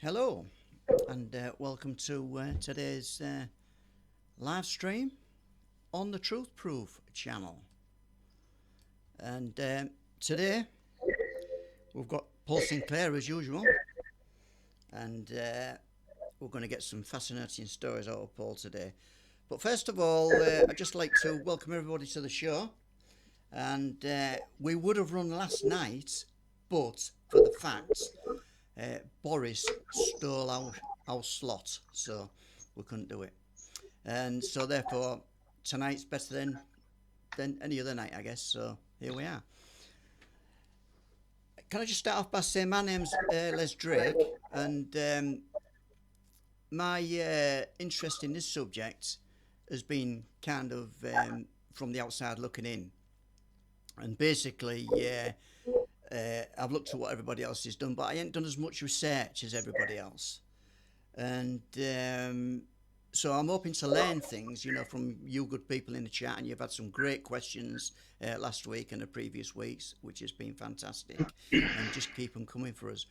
Hello, and welcome to today's live stream on the Truth Proof channel. And today we've got Paul Sinclair as usual, and we're going to get some fascinating stories out of Paul today. But first of all, I'd just like to welcome everybody to the show. And we would have run last night, but for the fact Boris stole our slot, so we couldn't do it. And so therefore tonight's better than any other night, I guess. So here we are. Can I just start off by saying my name's Les Drake, and my interest in this subject has been kind of from the outside looking in. And basically, I've looked at what everybody else has done, but I ain't done as much research as everybody else. And so I'm hoping to learn things, from you good people in the chat, and you've had some great questions last week and the previous weeks, which has been fantastic. And just keep them coming for us.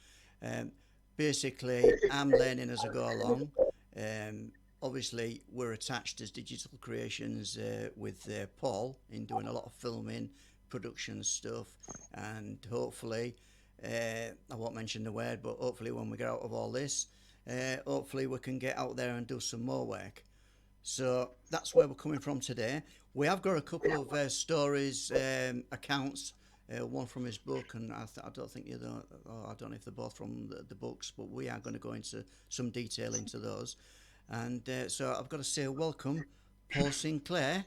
Basically, I'm learning as I go along. Obviously, we're attached as Digital Creations with Paul in doing a lot of filming, production stuff, and hopefully I won't mention the word, but hopefully when we get out of all this, hopefully we can get out there and do some more work. So that's where we're coming from today. We have got a couple of stories, accounts, one from his book, and I don't think I don't know if they're both from the books, but we are going to go into some detail into those. And so I've got to say welcome Paul Sinclair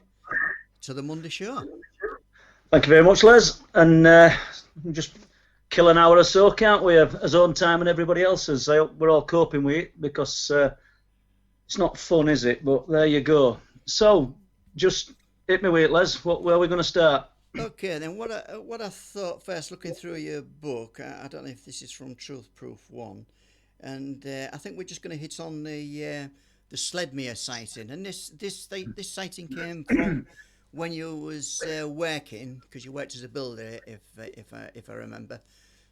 to the Monday show. Thank you very much, Les. And just kill an hour or so, can't we, of his own time and everybody else's. I hope we're all coping with it, because it's not fun, is it? But there you go. So, just hit me with it, Les. Where are we going to start? Okay, then what I thought first, looking through your book, I don't know if this is from Truth Proof 1, and I think we're just going to hit on the Sledmere sighting. And this sighting came from when you was working, because you worked as a builder, if I remember.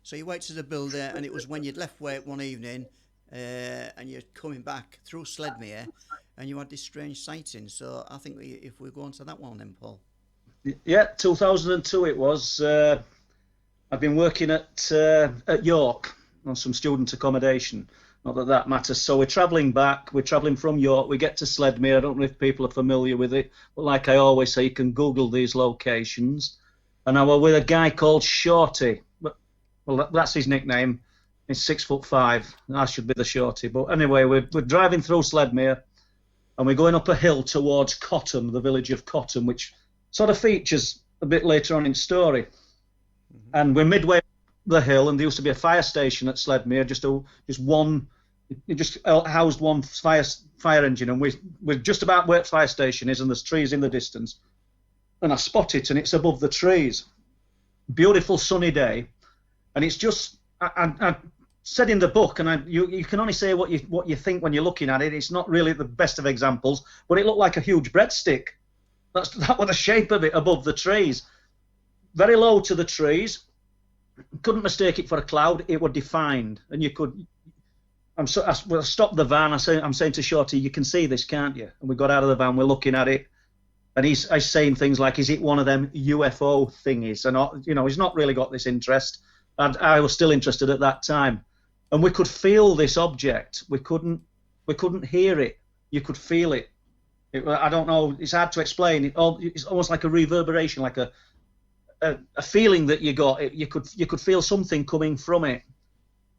So you worked as a builder, and it was when you'd left work one evening, and you're coming back through Sledmere, and you had this strange sighting. So I think if we go on to that one then, Paul. Yeah, 2002 it was. I've been working at York on some student accommodation. Not that that matters. So we're travelling back. We're travelling from York. We get to Sledmere. I don't know if people are familiar with it, but like I always say, you can Google these locations. And I was with a guy called Shorty. Well, that's his nickname. He's 6'5". I should be the Shorty. But anyway, we're driving through Sledmere, and we're going up a hill towards Cottam, the village of Cottam, which sort of features a bit later on in the story. Mm-hmm. And we're midway up the hill, and there used to be a fire station at Sledmere, just housed one fire engine, and we're just about where the fire station is, and there's trees in the distance, and I spot it, and it's above the trees. Beautiful sunny day, and it's just I said in the book, and you can only say what you think when you're looking at it. It's not really the best of examples, but it looked like a huge breadstick. That was the shape of it above the trees, very low to the trees. Couldn't mistake it for a cloud. It was defined, and you could. I stopped the van. I'm saying to Shorty, you can see this, can't you? And we got out of the van. We're looking at it, and he's saying things like, "Is it one of them UFO thingies?" And he's not really got this interest. And I was still interested at that time, and we could feel this object. We couldn't hear it. You could feel it. I don't know. It's hard to explain. It's almost like a reverberation, like a feeling that you got. You could feel something coming from it,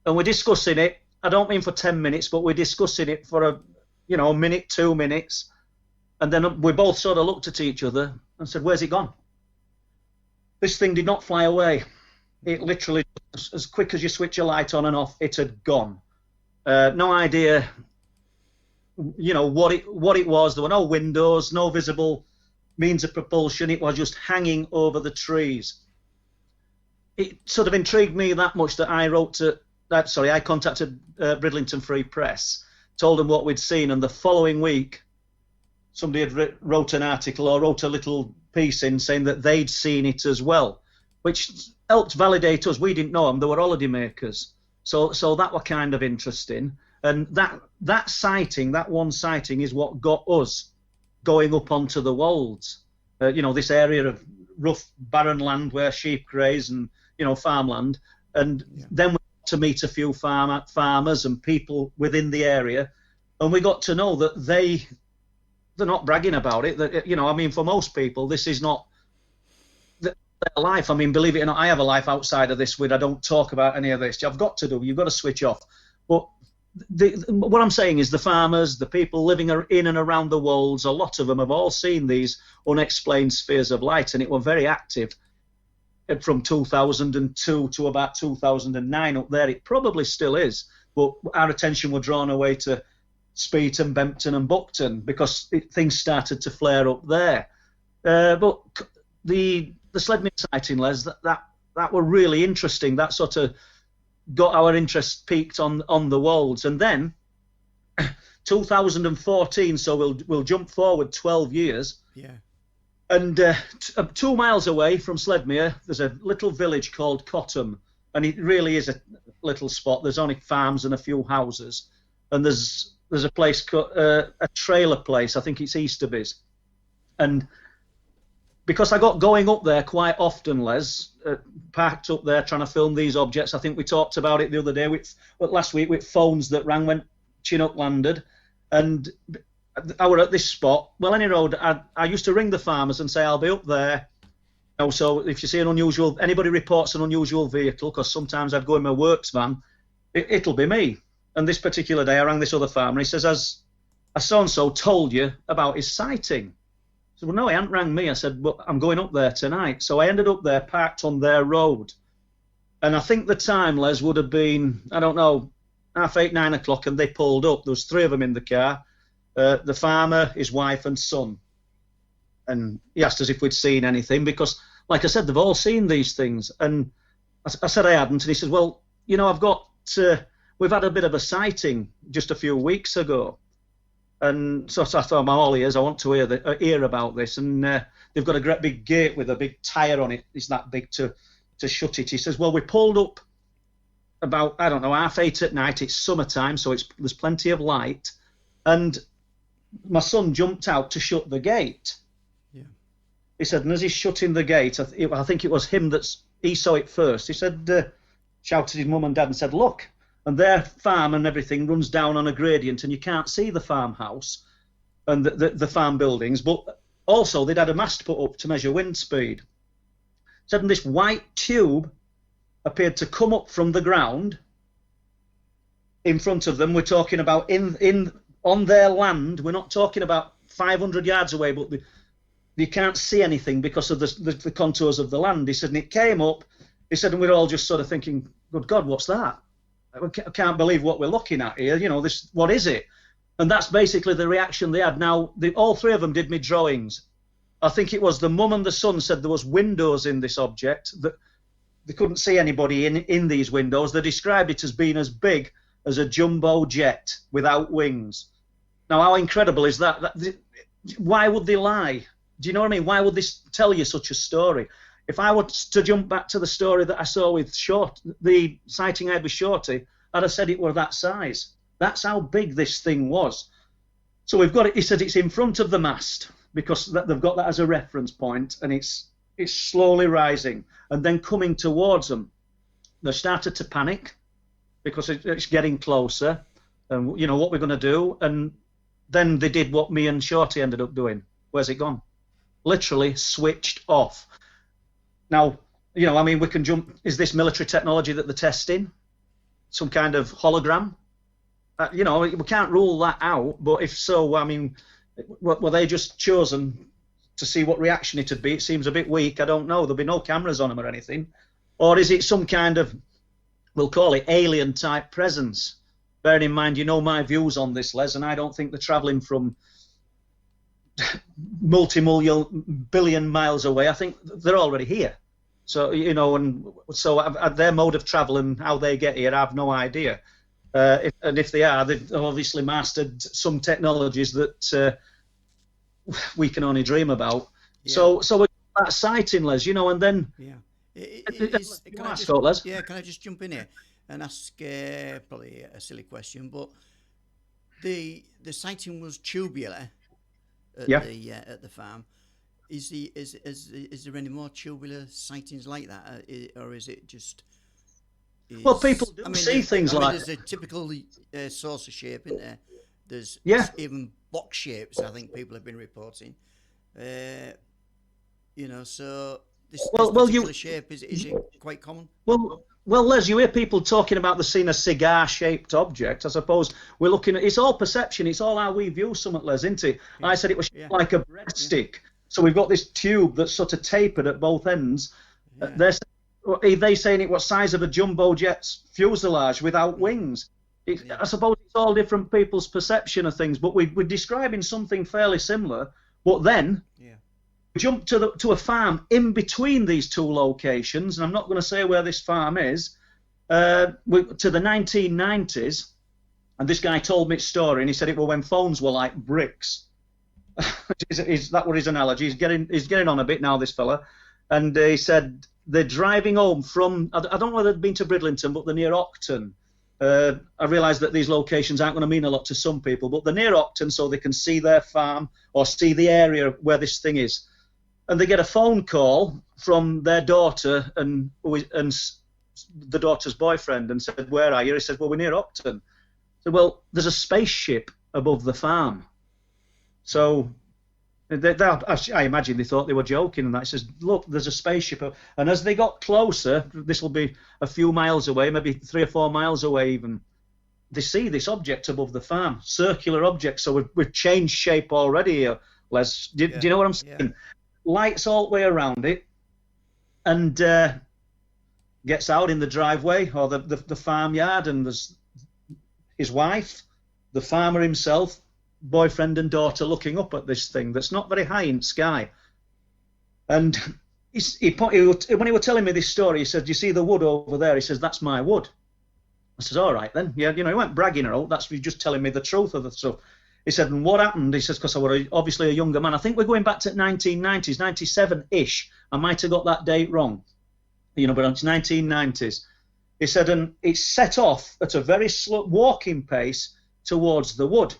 and we're discussing it. I don't mean for 10 minutes, but we're discussing it for a minute, 2 minutes, and then we both sort of looked at each other and said, "Where's it gone?" This thing did not fly away. It literally, as quick as you switch a light on and off, it had gone. No idea, what it was. There were no windows, no visible means of propulsion. It was just hanging over the trees. It sort of intrigued me that much that I contacted Bridlington Free Press, told them what we'd seen, and the following week somebody had wrote an article or wrote a little piece in saying that they'd seen it as well, which helped validate us. We didn't know them. They were holiday makers. So that were kind of interesting. And that sighting, that one sighting, is what got us going up onto the wolds. You know, this area of rough barren land where sheep graze and, you know, farmland. And then we got to meet a few farmers and people within the area, and we got to know that they're not bragging about it. That, you know, I mean, for most people, this is not their life. I mean, believe it or not, I have a life outside of this. I don't talk about any of this. You've got to switch off. But what I'm saying is the farmers, the people living in and around the wolds, a lot of them have all seen these unexplained spheres of light, and it were very active from 2002 to about 2009 up there. It probably still is, but our attention were drawn away to Speeton, Bempton and Buckton because things started to flare up there. But the Sledmere sighting, Les, that were really interesting. That sort of got our interest peaked on the wolds. And then 2014, so we'll jump forward 12 years. Yeah. And 2 miles away from Sledmere, there's a little village called Cowlam, and it really is a little spot. There's only farms and a few houses, and there's a place called a trailer place. I think it's Easterby's, and because I got going up there quite often, Les, parked up there trying to film these objects. I think we talked about it the other day, last week, with phones that rang when Chinook landed. And I were at this spot, Wellenny Road. I used to ring the farmers and say, I'll be up there. You know, so if you see anybody reports an unusual vehicle, because sometimes I'd go in my works van, it'll be me. And this particular day, I rang this other farmer. He says, has so-and-so told you about his sighting? I said, well, no, he hadn't rang me. I said, well, I'm going up there tonight. So I ended up there, parked on their road. And I think the time, Les, would have been, I don't know, 8:30, 9 o'clock, and they pulled up. There was 3 of them in the car, the farmer, his wife and son. And he asked us if we'd seen anything because, like I said, they've all seen these things. And I said I hadn't. And he said, well, you know, we've had a bit of a sighting just a few weeks ago. And so I thought, I'm all ears. I want to hear about this. And they've got a great big gate with a big tyre on it. It's that big to shut it. He says, well, we pulled up about, I don't know, 8:30 at night. It's summertime, so there's plenty of light. And my son jumped out to shut the gate. Yeah. He said, and as he's shutting the gate, I think it was him he saw it first. He said, shouted his mum and dad and said, look. And their farm and everything runs down on a gradient, and you can't see the farmhouse and the farm buildings. But also, they'd had a mast put up to measure wind speed. Said, and this white tube appeared to come up from the ground in front of them. We're talking about on their land. We're not talking about 500 yards away, but you can't see anything because of the contours of the land. He said, and it came up. He said, and we're all just sort of thinking, good God, what's that? I can't believe what we're looking at here. You know, what is it? And that's basically the reaction they had. Now, all 3 of them did me drawings. I think it was the mum and the son said there was windows in this object, that they couldn't see anybody in these windows. They described it as being as big as a jumbo jet without wings. Now, how incredible is that? Why would they lie? Do you know what I mean? Why would they tell you such a story? If I were to jump back to the story that I saw with the sighting I had with Shorty, I'd have said it were that size. That's how big this thing was. So we've got it. He said it's in front of the mast because they've got that as a reference point, and it's slowly rising and then coming towards them. They started to panic because it's getting closer, and you know what we're going to do. And then they did what me and Shorty ended up doing. Where's it gone? Literally switched off. Now, you know, I mean, we can jump. Is this military technology that they're testing? Some kind of hologram? You know, we can't rule that out. But if so, I mean, were they just chosen to see what reaction it'd be? It seems a bit weak. I don't know. There'll be no cameras on them or anything. Or is it some kind of, we'll call it alien type presence? Bearing in mind, you know my views on this, Les, and I don't think they're travelling from multi-billion miles away. I think they're already here. So, you know, and so their mode of travel and how they get here, I have no idea. If they are, they've obviously mastered some technologies that we can only dream about. Yeah. So we're that sighting, Les, you know, and then... Yeah. Can I just jump in here? Yeah, can I just jump in here? and ask probably a silly question, but the sighting was tubular Yeah. At the farm. Is there any more tubular sightings like that, or is it just? Well, people do see things like. There's a typical saucer shape, isn't there? There's Yeah. even box shapes. I think people have been reporting. So this particular shape is it quite common? Well, Les, you hear people talking about seeing a cigar-shaped object. I suppose we're looking at, it's all perception. It's all how we view something, Les, isn't it? Yeah. I said it was like a breadstick. Yeah. So we've got this tube that's sort of tapered at both ends. Yeah. They saying it was size of a jumbo jet's fuselage without wings. I suppose it's all different people's perception of things, but we're describing something fairly similar. But then we jump to a farm in between these two locations, and I'm not going to say where this farm is, to the 1990s, and this guy told me his story, and he said it was when phones were like bricks. That was his analogy. He's getting on a bit now, this fella, and he said they're driving home from, I don't know whether they've been to Bridlington, but they're near Octon. I realise that these locations aren't going to mean a lot to some people, but they're near Octon, so they can see their farm or see the area where this thing is. And they get a phone call from their daughter and the daughter's boyfriend, and said, "Where are you?" He said, "Well, we're near Octon." I said, "Well, there's a spaceship above the farm." So I imagine they thought they were joking, and that. He says, "Look, there's a spaceship." And as they got closer, this will be a few miles away, maybe 3 or 4 miles away even, they see this object above the farm, circular object. So we've changed shape already here, Les. Do you know what I'm saying? Yeah. Lights all the way around it, and gets out in the driveway or the farmyard, and there's his wife, the farmer himself, boyfriend and daughter looking up at this thing that's not very high in the sky. And when he was telling me this story, he said, "You see the wood over there?" He says, "That's my wood." I says, "All right then." Yeah, he weren't bragging her out. That's just telling me the truth of the stuff. He said, "And what happened?" He says, "Because I was obviously a younger man. I think we're going back to 1990s, 97-ish. I might have got that date wrong, but it's 1990s." He said, "And it set off at a very slow walking pace towards the wood.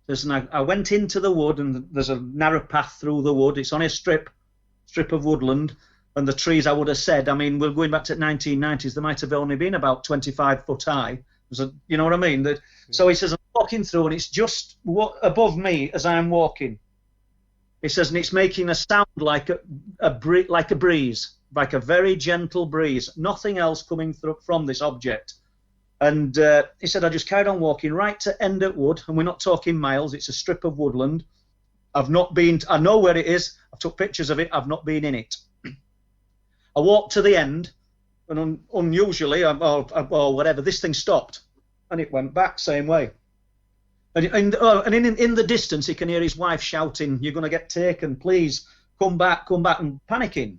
And I went into the wood, and there's a narrow path through the wood. It's on a strip of woodland, and the trees, I would have said, I mean, we're going back to 1990s, they might have only been about 25 foot high. You know what I mean? So he says, I'm walking through, and it's just above me as I'm walking. He says, and it's making a sound like a breeze, like a very gentle breeze, nothing else coming through from this object. And he said, I just carried on walking right to Endert Wood, and we're not talking miles, it's a strip of woodland. I know where it is, I took pictures of it, I've not been in it. I walked to the end, and unusually, or whatever, this thing stopped, and it went back same way. And in the distance, he can hear his wife shouting, "You're going to get taken, please, come back," and panicking.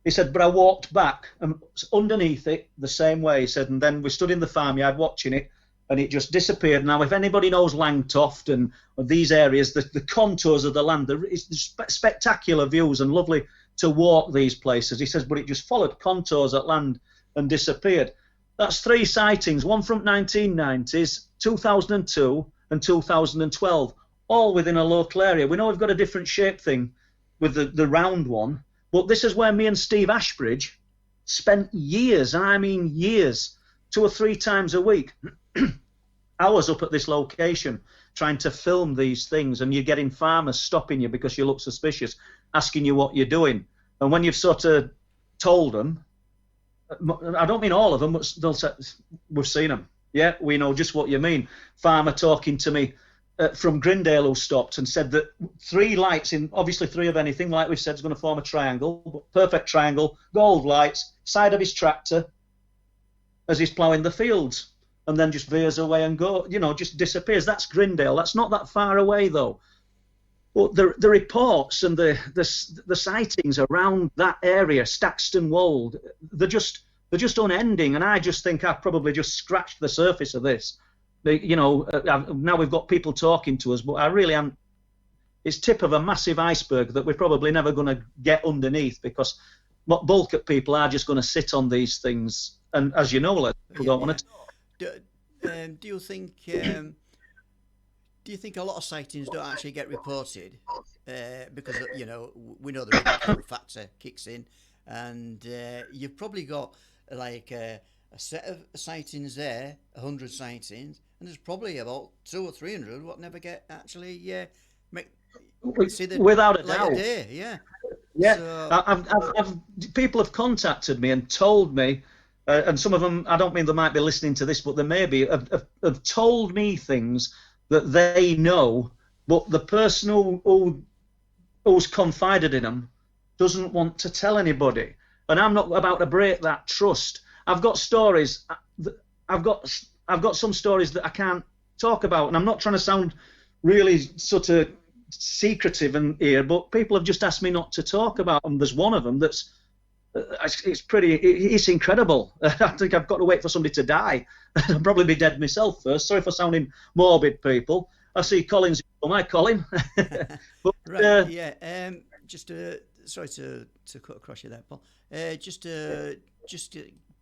He said, but I walked back, and underneath it, the same way, he said, and then we stood in the farmyard watching it, and it just disappeared. Now, if anybody knows Langtoft and these areas, the contours of the land, it's spectacular views and lovely to walk these places. He says, but it just followed contours at land and disappeared. That's 3 sightings, one from 1990s, 2002, and 2012, all within a local area. We know we've got a different shape thing with the round one, but this is where me and Steve Ashbridge spent years, and I mean years, 2 or 3 times a week, hours up at this location trying to film these things, and you're getting farmers stopping you because you look suspicious, asking you what you're doing. And when you've sort of told them, I don't mean all of them, but they'll say, we've seen them. Yeah, we know just what you mean. Farmer talking to me from Grindale who stopped and said that 3 lights, obviously 3 of anything, like we've said, is going to form a triangle, but perfect triangle, gold lights, side of his tractor as he's ploughing the fields, and then just veers away and just disappears. That's Grindale. That's not that far away, though. But the reports and the sightings around that area, Staxton Wold, they're just unending, and I just think I've probably just scratched the surface of this. Now we've got people talking to us, but I really am. It's tip of a massive iceberg that we're probably never going to get underneath, because bulk of people are just going to sit on these things and as you know, Les, people don't want to talk. Do, do you think do you think a lot of sightings don't actually get reported because we know the ridicule factor kicks in, and you've probably got like a set of sightings there, 100 sightings, and there's probably about 200 or 300 what never get actually see the Without a light doubt. of day. Yeah, So, people have contacted me and told me, and some of them, I don't mean they might be listening to this, but they maybe have told me things that they know, but the person who's confided in them doesn't want to tell anybody. And I'm not about to break that trust. I've got stories. I've got some stories that I can't talk about, and I'm not trying to sound really sort of secretive in here, but people have just asked me not to talk about them. There's one of them that's it's incredible. I think I've got to wait for somebody to die. I'll probably be dead myself first. Sorry for sounding morbid, people. I see Colin's. Hi, Colin. But, right. Just sorry to cut across you there, Paul. Just to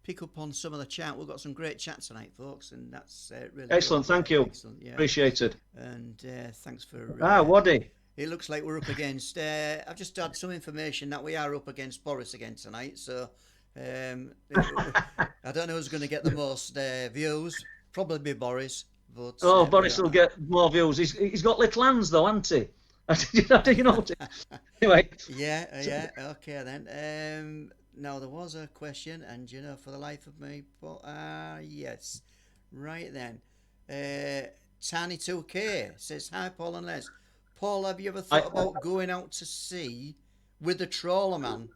pick up on some of the chat. We've got some great chat tonight, folks, and that's really excellent. Cool. Thank you. Excellent. Yeah. Appreciated. And thanks for. Waddy. It looks like we're up against. I've just had some information that we are up against Boris again tonight. So I don't know who's going to get the most views. Probably be Boris. But Boris will get more views. He's got little hands though, hasn't he? Do you know? Anyway. Yeah. Okay then. Now there was a question, and for the life of me, but yes, right then. Tiny2K says, "Hi, Paul and Les. Paul, have you ever thought about going out to sea with the trawlermen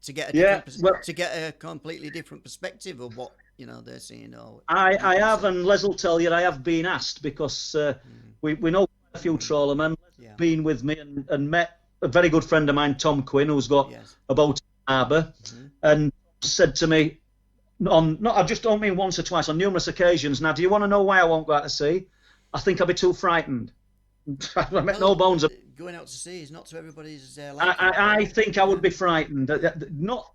to get a completely different perspective of what they're seeing?" I have, and Les will tell you I have been asked because we know a few trawlermen. Yeah. Been with me and met a very good friend of mine, Tom Quinn, who's got a boat in the harbour, and said to me, I just don't mean once or twice, on numerous occasions, "Now, do you want to know why I won't go out to sea? I think I'd be too frightened." I met no bones of going out to sea is not to everybody's I think I would be frightened. Not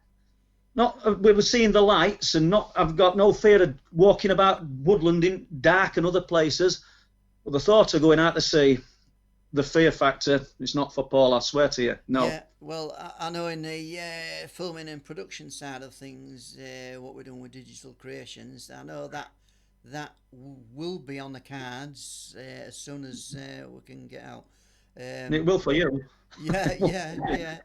we were seeing the lights, and I've got no fear of walking about woodland in dark and other places. But the thought of going out to sea, the fear factor, it's not for Paul, I swear to you. No. Yeah, well, I know in the filming and production side of things, what we're doing with digital creations, I know that will be on the cards as soon as we can get out. It will for you. Yeah,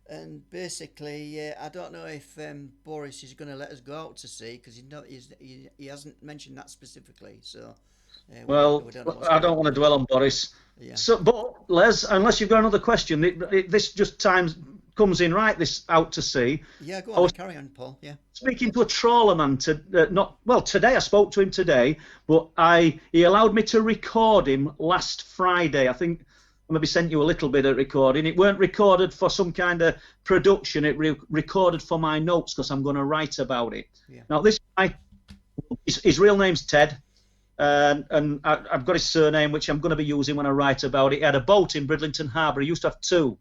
and basically, I don't know if Boris is going to let us go out to sea because he hasn't mentioned that specifically. So, I don't want to dwell on Boris. Yeah. So, but Les, unless you've got another question, this just comes in right. This out to sea. Yeah, go on. Carry on, Paul. Yeah. Speaking to a trawlerman today. I spoke to him today, but he allowed me to record him last Friday. I think I maybe sent you a little bit of recording. It weren't recorded for some kind of production. It recorded for my notes because I'm going to write about it. Yeah. Now this guy, his real name's Ted. And I've got his surname, which I'm going to be using when I write about it. He had a boat in Bridlington Harbour. He used to have two.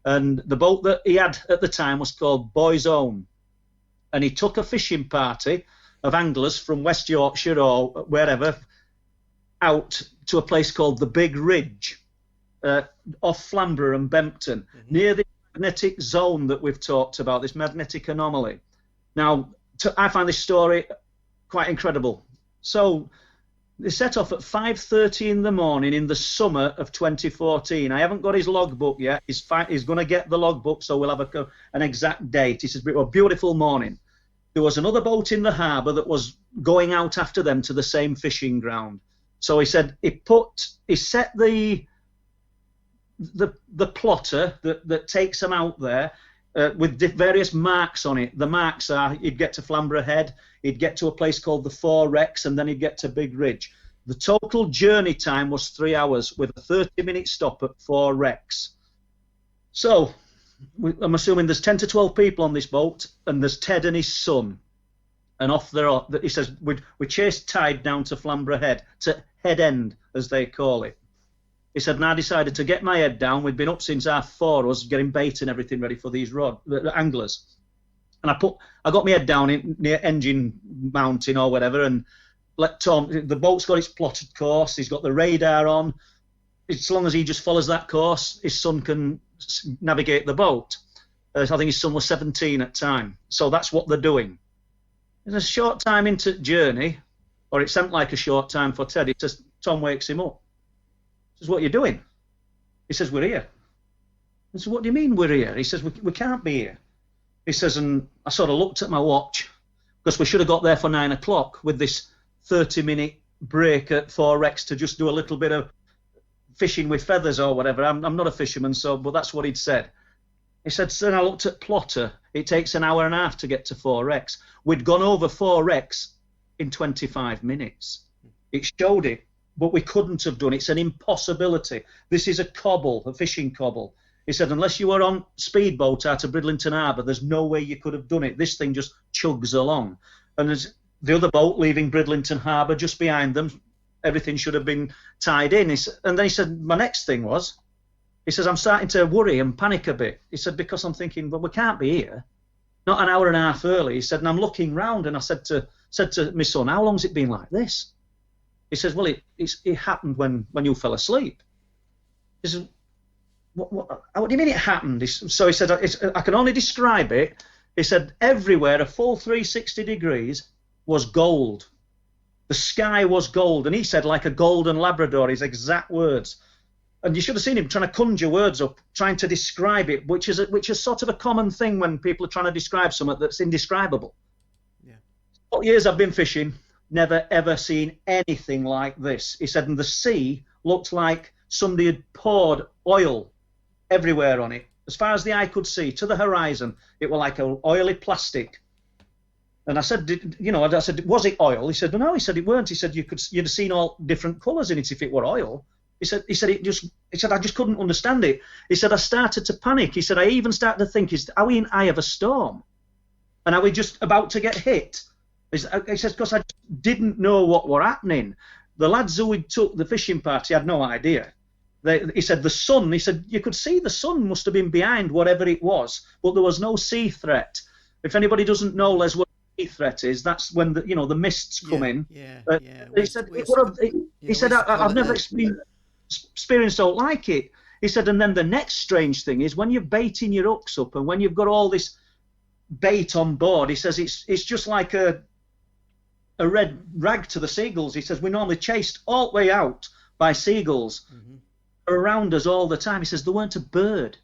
And the boat that he had at the time was called Boy's Own. And he took a fishing party of anglers from West Yorkshire or wherever out to a place called the Big Ridge off Flamborough and Bempton, near the magnetic zone that we've talked about, this magnetic anomaly. Now, I find this story quite incredible. So they set off at 5:30 in the morning in the summer of 2014. I haven't got his logbook yet. He's going to get the logbook, so we'll have an exact date. He says, "A beautiful morning." There was another boat in the harbour that was going out after them to the same fishing ground. So he said he set the plotter that takes them out there with various marks on it. The marks are he'd get to Flamborough Head, he'd get to a place called the Four Wrecks, and then he'd get to Big Ridge. The total journey time was 3 hours with a 30-minute stop at Four Wrecks. So I'm assuming there's 10 to 12 people on this boat, and there's Ted and his son. And off there, he says, we chased tide down to Flamborough Head, to Head End, as they call it. He said, and I decided to get my head down. We'd been up since 4:30, us getting bait and everything ready for these anglers. And I got my head down near engine mounting or whatever, and let Tom. The boat's got its plotted course. He's got the radar on. As long as he just follows that course, his son can navigate the boat. I think his son was 17 at the time, so that's what they're doing. In a short time into journey, or it seemed like a short time for Ted, Tom wakes him up. He says, "What are you doing?" He says, "We're here." I said, "What do you mean we're here?" He says, we can't be here. He says, and I sort of looked at my watch, because we should have got there for 9 o'clock with this 30-minute break at 4X to just do a little bit of fishing with feathers or whatever. I'm not a fisherman, but that's what he'd said. He said, so I looked at Plotter. It takes an hour and a half to get to 4X. We'd gone over 4X in 25 minutes. It showed it, but we couldn't have done it. It's an impossibility. This is a cobble, a fishing cobble. He said, unless you were on speedboat out of Bridlington Harbour, there's no way you could have done it. This thing just chugs along. And there's the other boat leaving Bridlington Harbour just behind them. Everything should have been tied in. And then he said, my next thing was, he says, I'm starting to worry and panic a bit. He said, because I'm thinking, well, we can't be here. Not an hour and a half early. He said, and I'm looking round, and I said to my son, how long's it been like this? He says, well, it happened when you fell asleep. He says, what do you mean it happened? So he said, I can only describe it. He said, everywhere, a full 360 degrees was gold. The sky was gold. And he said, like a golden Labrador, his exact words. And you should have seen him trying to conjure words up, trying to describe it, which is sort of a common thing when people are trying to describe something that's indescribable. Yeah. 40 years I've been fishing, never ever seen anything like this. He said, and the sea looked like somebody had poured oil everywhere on it. As far as the eye could see, to the horizon, it was like an oily plastic. And I said, I said, was it oil? He said, no. He said, it weren't. He said, you'd have seen all different colours in it if it were oil. He said, I just couldn't understand it. He said, I started to panic. He said, I even started to think, are we in eye of a storm? And are we just about to get hit? He says, because I didn't know what were happening. The lads who we took the fishing party had no idea. He said, the sun, he said, you could see the sun must have been behind whatever it was, but there was no sea threat. If anybody doesn't know, Les, what sea threat is, that's when the mists come in. He said, I've never experienced out like it. He said, and then the next strange thing is when you're baiting your hooks up and when you've got all this bait on board, he says it's just like a red rag to the seagulls. He says, we're normally chased all the way out by seagulls. Mm-hmm. Around us all the time. He says there weren't a bird.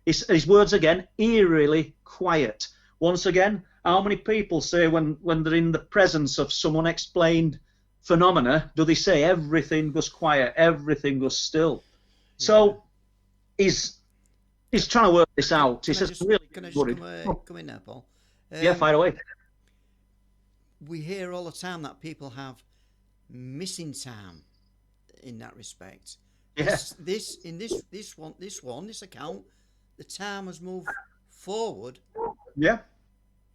His words again, eerily quiet. Once again, how many people say when they're in the presence of some unexplained phenomena, do they say everything goes quiet, everything goes still? Yeah. So he's trying to work this out. He says, really worried. Come in there, Paul? Yeah, fire away. We hear all the time that people have missing time in that respect. Yes. This account, the time has moved forward. Yeah.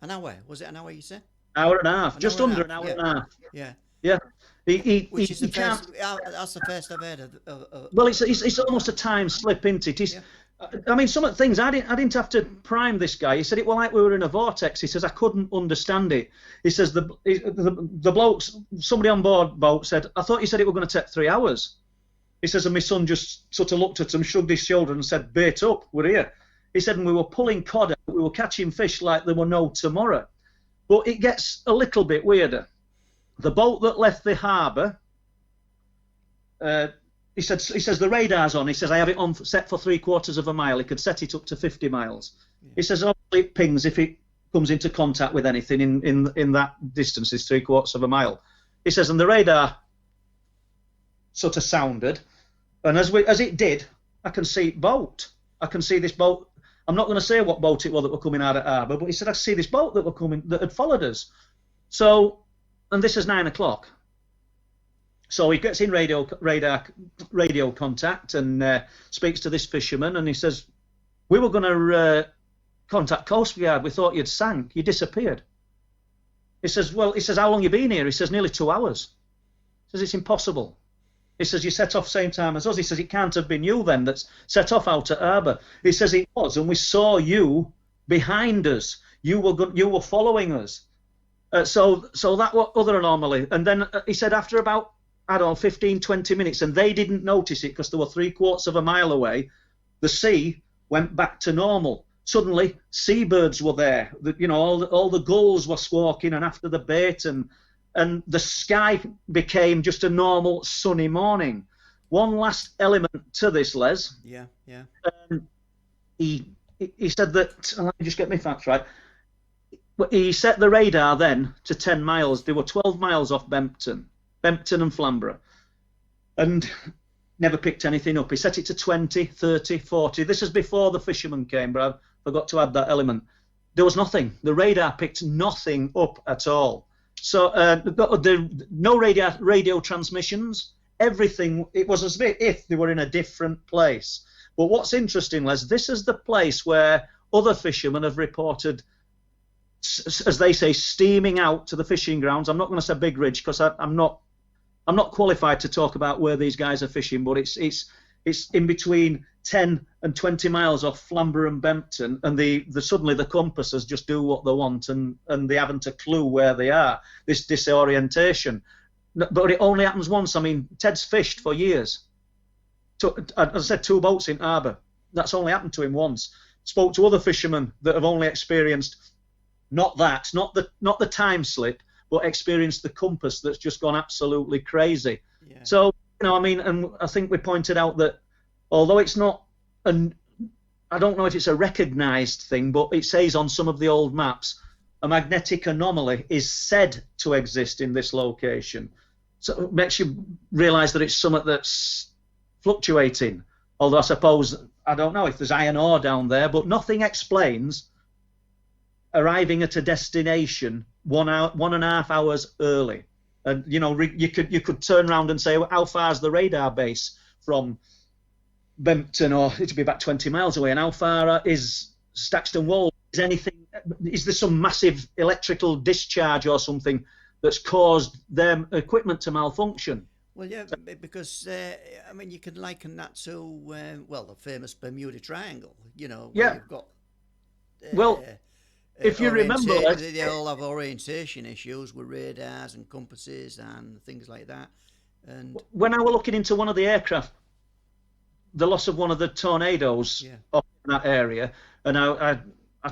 An hour. Was it an hour you said? Hour and a half. Just under an hour and a half. Yeah. Yeah. Which is the first. That's the first I've heard of. Well, it's almost a time slip, isn't it? Yeah. I mean, some of the things I didn't have to prime this guy. He said it was like we were in a vortex. He says I couldn't understand it. He says the blokes, somebody on board boat said, I thought you said it were going to take 3 hours. He says, and my son just sort of looked at him, shrugged his shoulder and said, bait up, we're here. He said, and we were pulling cod out, we were catching fish like there were no tomorrow. But it gets a little bit weirder. The boat that left the harbour, he says the radar's on. He says, I have it on set for 3/4 of a mile. He could set it up to 50 miles. Yeah. He says, obviously it pings if it comes into contact with anything in that distance, is 3/4 of a mile. He says, and the radar sort of sounded, and as it did, I can see boat. I can see this boat. I'm not going to say what boat it was that were coming out of harbour, but he said I see this boat that had followed us. So, and this is 9 o'clock. So he gets in radio contact and speaks to this fisherman, and he says, we were going to contact Coast Guard. We thought you'd sank. You disappeared. He says, how long you been here? He says, nearly 2 hours. He says, it's impossible. He says, you set off same time as us. He says, it can't have been you then that's set off out at harbour. He says, it was, and we saw you behind us. You were following us. So that was other anomaly. And then he said after about, I don't know, 15, 20 minutes, and they didn't notice it because they were 3/4 of a mile away, the sea went back to normal. Suddenly, seabirds were there. All the gulls were squawking, and after the bait, and the sky became just a normal sunny morning. One last element to this, Les. Yeah. He said that, let me just get my facts right. He set the radar then to 10 miles. They were 12 miles off Bempton and Flamborough, and never picked anything up. He set it to 20, 30, 40. This is before the fishermen came, but I forgot to add that element. There was nothing. The radar picked nothing up at all. So no radio transmissions, everything. It was as if they were in a different place. But what's interesting, Les, this is the place where other fishermen have reported, as they say, steaming out to the fishing grounds. I'm not going to say Big Ridge because I'm not qualified to talk about where these guys are fishing, but it's in between 10 and 20 miles off Flamborough and Bempton, and suddenly the compasses just do what they want, and they haven't a clue where they are. This disorientation, but it only happens once. I mean, Ted's fished for years. As I said, 2 boats in harbour. That's only happened to him once. Spoke to other fishermen that have only experienced not the time slip, but experienced the compass that's just gone absolutely crazy. Yeah. So, and I think we pointed out that although it's not I don't know if it's a recognised thing, but it says on some of the old maps, a magnetic anomaly is said to exist in this location. So it makes you realise that it's something that's fluctuating. Although I suppose, I don't know if there's iron ore down there, but nothing explains arriving at a destination 1.5 hours early. And you could turn around and say, well, how far is the radar base from Bempton, or it'd be about 20 miles away, and how far is Staxton Wall? Is there some massive electrical discharge or something that's caused their equipment to malfunction? Well, yeah, because you can liken that to the famous Bermuda Triangle. Yeah. You've got if you remember, they all have orientation issues with radars and compasses and things like that. And when I was looking into one of the aircraft, the loss of one of the tornadoes up in that area, and I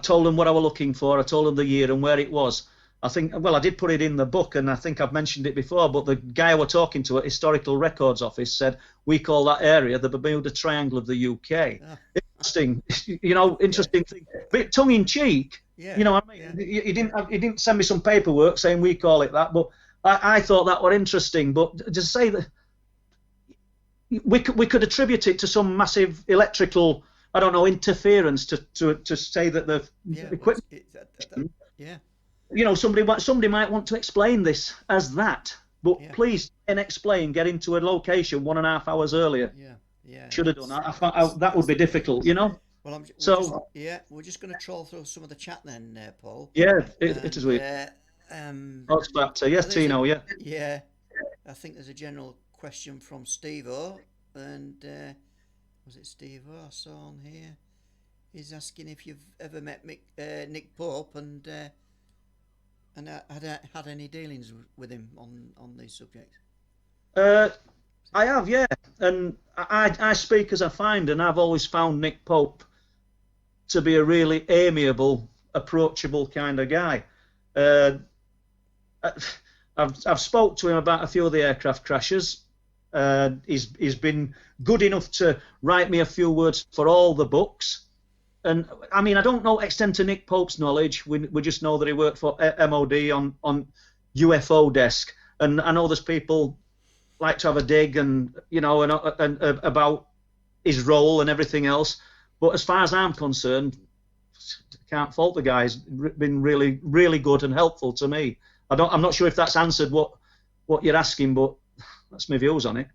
told them what I was looking for. I told them the year and where it was. I think, I did put it in the book, and I think I've mentioned it before, but the guy I was talking to at Historical Records Office said, we call that area the Bermuda Triangle of the UK. Interesting, interesting thing. Bit tongue-in-cheek, what I mean? Yeah. He didn't send me some paperwork saying we call it that, but I thought that were interesting. But to say that we could attribute it to some massive electrical, I don't know, interference to say that the equipment... somebody might want to explain this as that, but please explain. Get into a location 1.5 hours earlier. Should have done that. That would be difficult, Well, we're just going to troll through some of the chat then, Paul. Yeah, it is weird. Yes, Tino. Yeah. I think there's a general question from Steve-O, and was it Steve-O I saw on here? He's asking if you've ever met Nick Pope and had any dealings with him on these subjects. I have, yeah, and I speak as I find, and I've always found Nick Pope to be a really amiable, approachable kind of guy. I've spoke to him about a few of the aircraft crashes. He's been good enough to write me a few words for all the books. And I don't know extent to Nick Pope's knowledge. We just know that he worked for MOD on UFO desk, and I know there's people like to have a dig and about his role and everything else. But as far as I'm concerned, can't fault the guy. He's been really, really good and helpful to me. I'm not sure if that's answered what you're asking, but that's my views on it.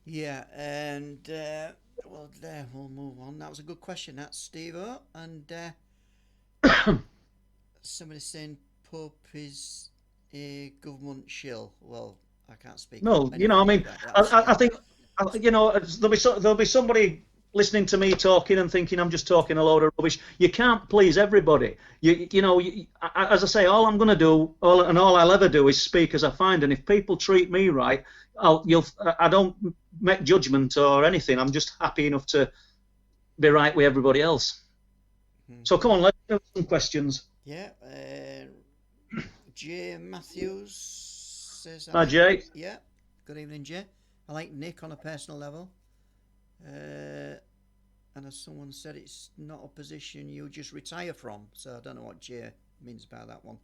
Yeah, and we'll move on. That was a good question. That's Steve-O, and somebody saying Pope is a government shill. Well, I can't speak. No, I think there'll be somebody listening to me talking and thinking I'm just talking a load of rubbish. You can't please everybody. As I say, all I'm going to do, all I'll ever do is speak as I find. And if people treat me right, I don't make judgment or anything. I'm just happy enough to be right with everybody else. So come on, let's do some questions. Yeah. Jay Matthews says, Hi, Jay. Yeah. Good evening, Jay. I like Nick on a personal level. And as someone said, it's not a position you just retire from. So I don't know what Jay means by that one.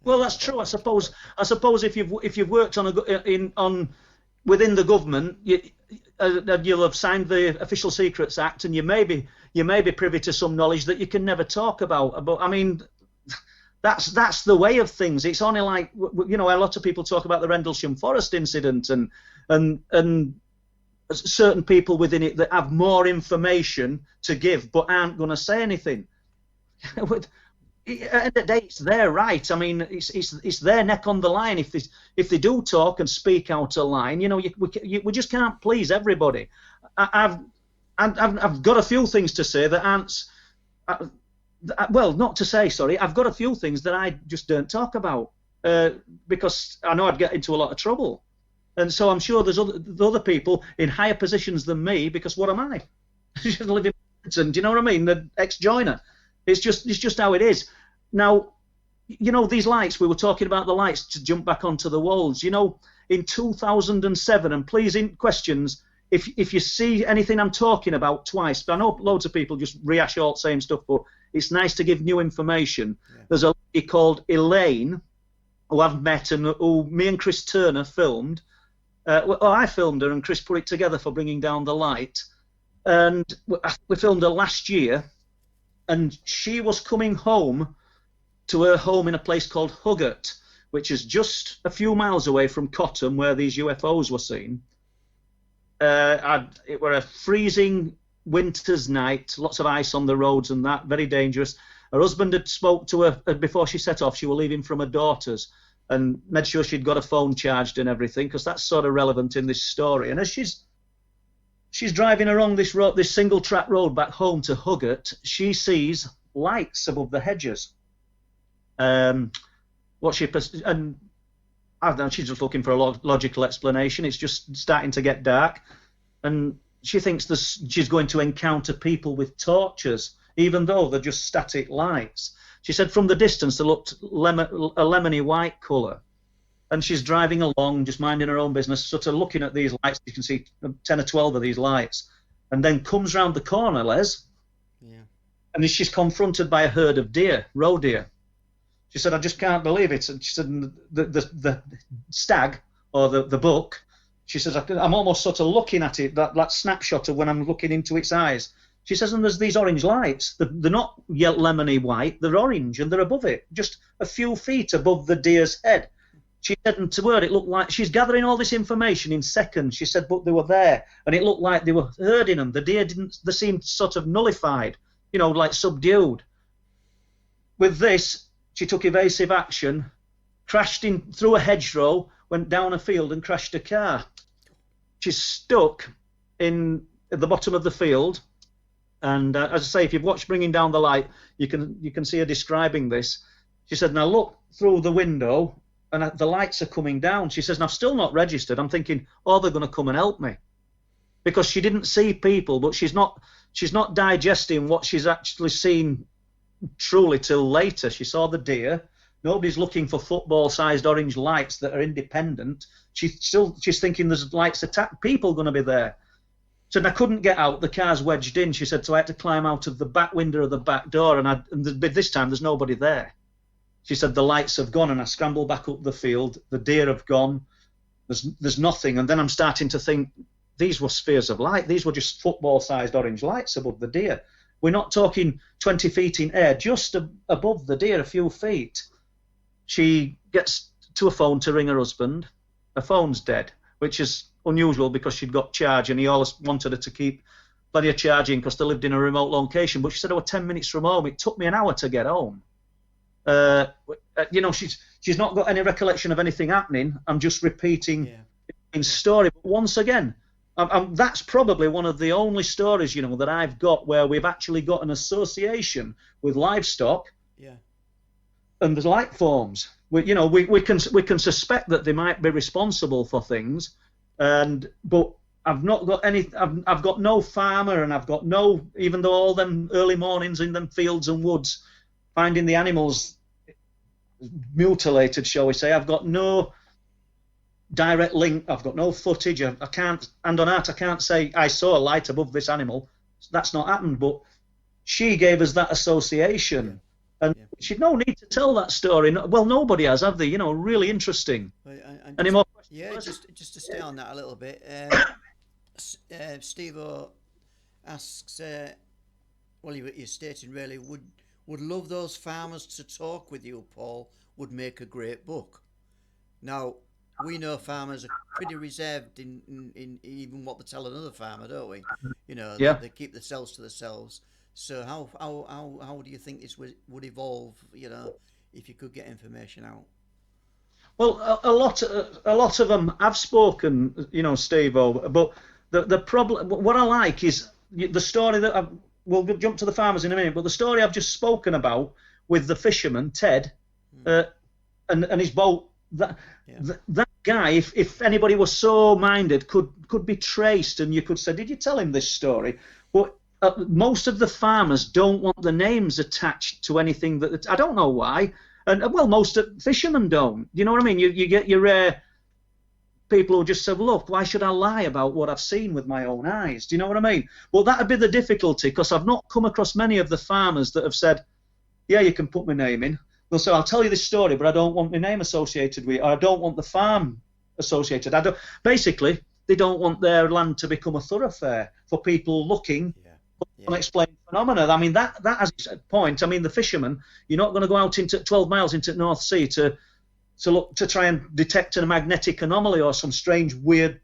Well, that's true. I suppose if you've worked within the government, you'll have signed the Official Secrets Act, and you may be privy to some knowledge that you can never talk about. But I mean, that's the way of things. It's only like, a lot of people talk about the Rendlesham Forest incident and certain people within it that have more information to give but aren't going to say anything. At the end of the day, it's their right. I mean, it's their neck on the line. If they do talk and speak out of line, we just can't please everybody. I've got a few things to say that aren't. Well, not to say, sorry. I've got a few things that I just don't talk about because I know I'd get into a lot of trouble. And so I'm sure there's other people in higher positions than me, because what am I? Just living in, do you know what I mean? The ex-joiner. It's just how it is. Now, these lights, we were talking about the lights to jump back onto the walls. In 2007, and please in questions, if you see anything I'm talking about twice, I know loads of people just rehash all the same stuff, but it's nice to give new information. Yeah. There's a lady called Elaine who I've met and who me and Chris Turner filmed. I filmed her and Chris put it together for bringing down the light, and we filmed her last year, and she was coming home to her home in a place called Huggett, which is just a few miles away from Cottam, where these UFOs were seen. It were a freezing winter's night, lots of ice on the roads and that, very dangerous. Her husband had spoke to her before she set off. She was leaving from her daughter's, and made sure she'd got a phone charged and everything, because that's sort of relevant in this story. And as she's driving along this road, this single track road back home to Huggett, she sees lights above the hedges. And I don't know, she's just looking for a logical explanation. It's just starting to get dark, and she thinks she's going to encounter people with torches, even though they're just static lights. She said from the distance they looked a lemony white colour, and she's driving along, just minding her own business, sort of looking at these lights. You can see 10 or 12 of these lights, and then comes round the corner, Les, and she's confronted by a herd of roe deer. She said, I just can't believe it. And she said, the stag, or the buck, she says, I'm almost sort of looking at it, that snapshot of when I'm looking into its eyes. She says, and there's these orange lights. They're not lemony white, they're orange, and they're above it, just a few feet above the deer's head. She said, and to her, it looked like she's gathering all this information in seconds. She said, but they were there, and it looked like they were herding them. The deer they seemed sort of nullified, like subdued. With this, she took evasive action, crashed in through a hedgerow, went down a field and crashed a car. She's stuck at the bottom of the field. And as I say, if you've watched Bringing Down the Light, you can see her describing this. She said, now look through the window, and the lights are coming down. She says, and I've still not registered. I'm thinking, oh, they're going to come and help me. Because she didn't see people, but she's not digesting what she's actually seen truly till later. She saw the deer. Nobody's looking for football-sized orange lights that are independent. She's thinking there's lights people going to be there. So I couldn't get out. The car's wedged in. She said, so I had to climb out of the back window of the back door, and this time there's nobody there. She said the lights have gone, and I scrambled back up the field. The deer have gone. There's nothing, and then I'm starting to think these were spheres of light. These were just football-sized orange lights above the deer. We're not talking 20 feet in air, just above the deer, a few feet. She gets to a phone to ring her husband. Her phone's dead, which is unusual because she'd got charge, and he always wanted her to keep plenty of charging because they lived in a remote location. But she said, I was 10 minutes from home. It took me an hour to get home. She's not got any recollection of anything happening. I'm just repeating in story. But once again, That's probably one of the only stories, you know, that I've got where we've actually got an association with livestock. Yeah. And the light forms. We can suspect that they might be responsible for things, but I've not got any. I've got no farmer, and I've got no. Even though all them early mornings in them fields and woods, finding the animals mutilated, shall we say, I've got no direct link. I've got no footage. I can't, hand on heart, I can't say I saw a light above this animal. That's not happened. But she gave us that association. Yeah. And she'd no need to tell that story. Well, nobody has, have they? You know, really interesting. Any more questions? Yeah, just to stay on that a little bit. Steve asks, well, you're stating really, would love those farmers to talk with you, Paul, would make a great book. Now, we know farmers are pretty reserved in even what they tell another farmer, don't we? You know, they keep themselves to themselves. So how do you think this would evolve? You know, if you could get information out. Well, a lot of them have spoken, you know, Steve. But the problem, what I like is the story that we'll jump to the farmers in a minute. But the story I've just spoken about with the fisherman Ted, and his boat. That guy, if anybody was so minded, could be traced, and you could say, did you tell him this story? But most of the farmers don't want the names attached to anything that I don't know why, and well, most fishermen don't. You know what I mean? You get your rare people who just say, look, why should I lie about what I've seen with my own eyes? Do you know what I mean? Well, that'd be the difficulty, because I've not come across many of the farmers that have said, yeah, you can put my name in. They'll say, I'll tell you this story, but I don't want my name associated with it, or I don't want the farm associated. Basically, they don't want their land to become a thoroughfare for people looking for unexplained phenomena. I mean, that has a point. I mean, the fishermen, you're not going to go out into 12 miles into the North Sea to look to try and detect a magnetic anomaly or some strange weird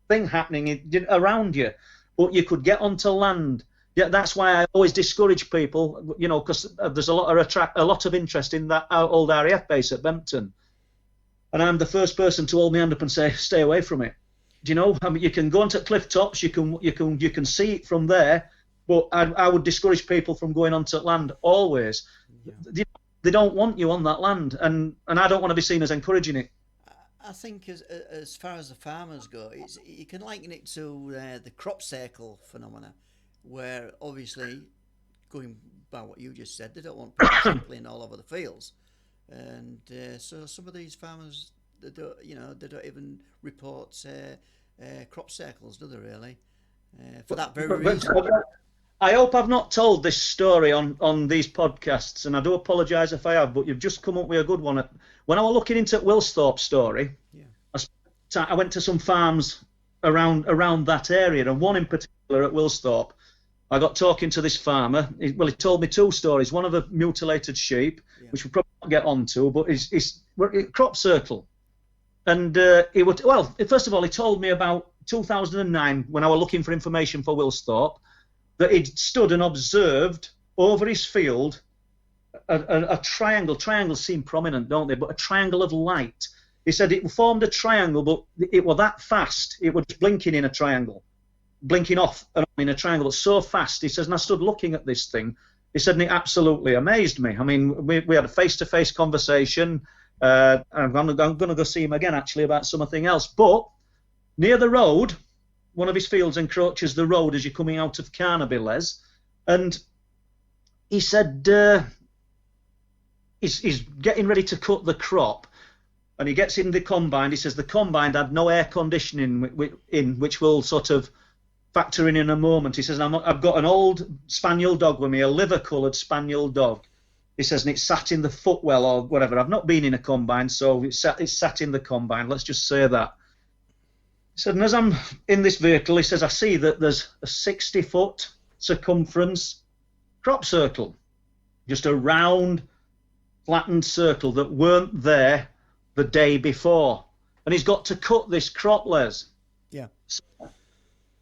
thing happening around you. But you could get onto land. Yeah, that's why I always discourage people, you know, because there's a lot of interest in that old RAF base at Bempton, and I'm the first person to hold my hand up and say, stay away from it. Do you know? I mean, you can go onto cliff tops, you can see it from there, but I would discourage people from going onto land always. Yeah. They don't want you on that land, and I don't want to be seen as encouraging it. I think as far as the farmers go, you can liken it to the crop circle phenomena, where obviously, going by what you just said, they don't want people sampling all over the fields, and so some of these farmers, they don't even report crop circles, do they really? For that very reason. I hope I've not told this story on these podcasts, and I do apologise if I have, but you've just come up with a good one. When I was looking into Wilsthorpe's story, I went to some farms around that area, and one in particular at Wilsthorpe. I got talking to this farmer. He told me two stories. One of a mutilated sheep, which we'll probably not get onto, but it's crop circle. And first of all, he told me about 2009 when I was looking for information for Wilsthorpe, that he'd stood and observed over his field a triangle. Triangles seem prominent, don't they? But a triangle of light. He said it formed a triangle, but it was that fast. It was blinking in a triangle, blinking off and on in a triangle. It's so fast. He says, and I stood looking at this thing. He said, and it absolutely amazed me. I mean, we had a face-to-face conversation. I'm going to go see him again, actually, about something else. But near the road, one of his fields encroaches the road as you're coming out of Carnaby, Les, and he said he's getting ready to cut the crop, and he gets in the combine. He says the combine had no air conditioning which will sort of factor in a moment. He says, I've got an old spaniel dog with me, a liver-coloured spaniel dog. He says, and it's sat in the footwell or whatever. I've not been in a combine, so it's sat in the combine. Let's just say that. He said, and as I'm in this vehicle, he says, I see that there's a 60-foot circumference crop circle, just a round, flattened circle that weren't there the day before. And he's got to cut this crop, Les. Yeah. So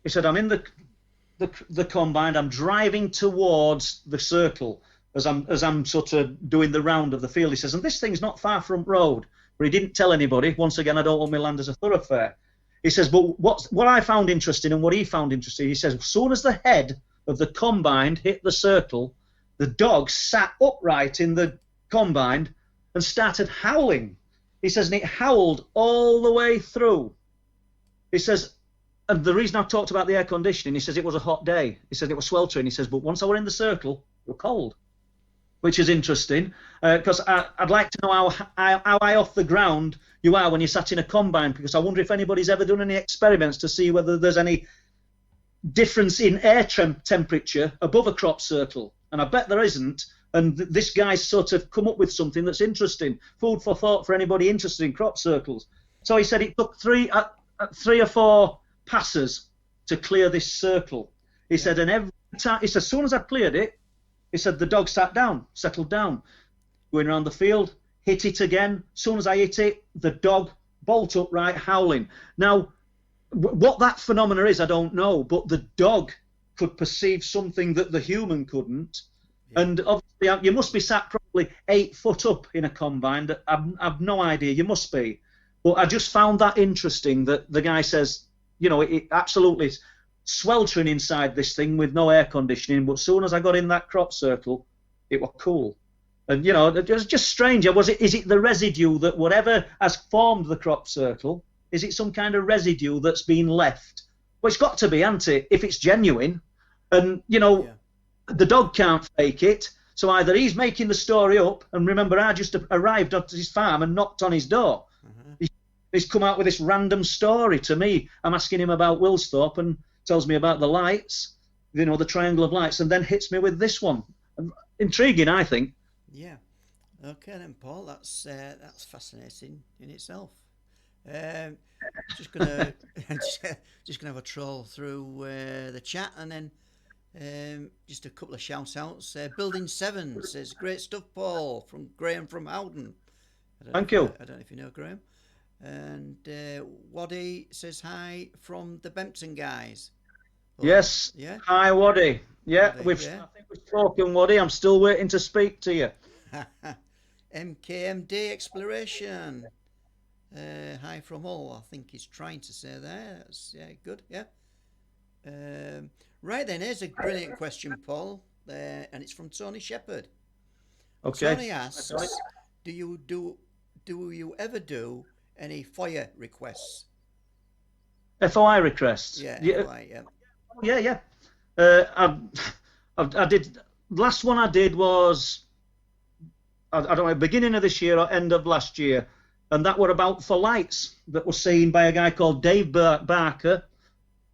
he said, I'm in the combine, I'm driving towards the circle as I'm sort of doing the round of the field. He says, and this thing's not far from road, but he didn't tell anybody. Once again, I don't want my land as a thoroughfare. He says, but what I found interesting and what he found interesting, he says, as soon as the head of the combine hit the circle, the dog sat upright in the combine and started howling. He says, and it howled all the way through. He says, and the reason I talked about the air conditioning, he says it was a hot day. He says it was sweltering. He says, but once I were in the circle, it was cold, which is interesting, because I'd like to know how high off the ground you are when you're sat in a combine, because I wonder if anybody's ever done any experiments to see whether there's any difference in air temperature above a crop circle. And I bet there isn't. And this guy's sort of come up with something that's interesting. Food for thought for anybody interested in crop circles. So he said it took three or four passes to clear this circle. He said, and every time, he said, as soon as I cleared it, he said the dog sat down, settled down, going around the field, hit it again. As soon as I hit it, the dog bolt upright, howling. Now, what that phenomena is, I don't know, but the dog could perceive something that the human couldn't. Yeah. And obviously, you must be sat probably 8 foot up in a combine. I've no idea. You must be. But I just found that interesting that the guy says, you know, it absolutely is sweltering inside this thing with no air conditioning. But as soon as I got in that crop circle, it was cool. And, you know, it was just strange. Is it the residue that whatever has formed the crop circle, is it some kind of residue that's been left? Well, it's got to be, hasn't it, if it's genuine. And, you know, the dog can't fake it. So either he's making the story up, and remember, I just arrived at his farm and knocked on his door. He's come out with this random story to me. I'm asking him about Wilsthorpe and tells me about the lights, you know, the triangle of lights, and then hits me with this one. Intriguing, I think. Yeah. Okay then, Paul. That's fascinating in itself. Just gonna have a troll through the chat, and then just a couple of shout outs. Building 7 says, great stuff, Paul, from Graham from Howden. Thank you. I don't know if you know Graham. And Waddy says hi from the Bempton guys. Oh, yes. Yeah. Hi, Waddy. Yeah, Waddy, I think we've spoken, Waddy. I'm still waiting to speak to you. MKMD Exploration. Hi from Hull, I think he's trying to say there. That's good, yeah. Right then, here's a brilliant question, Paul, and it's from Tony Shepherd. Okay. Tony asks, do you ever do any FOIA requests? FOI requests? Yeah, FOI, yeah. I did. Last one I did was, I don't know, beginning of this year or end of last year, and that were about for lights that were seen by a guy called Dave Barker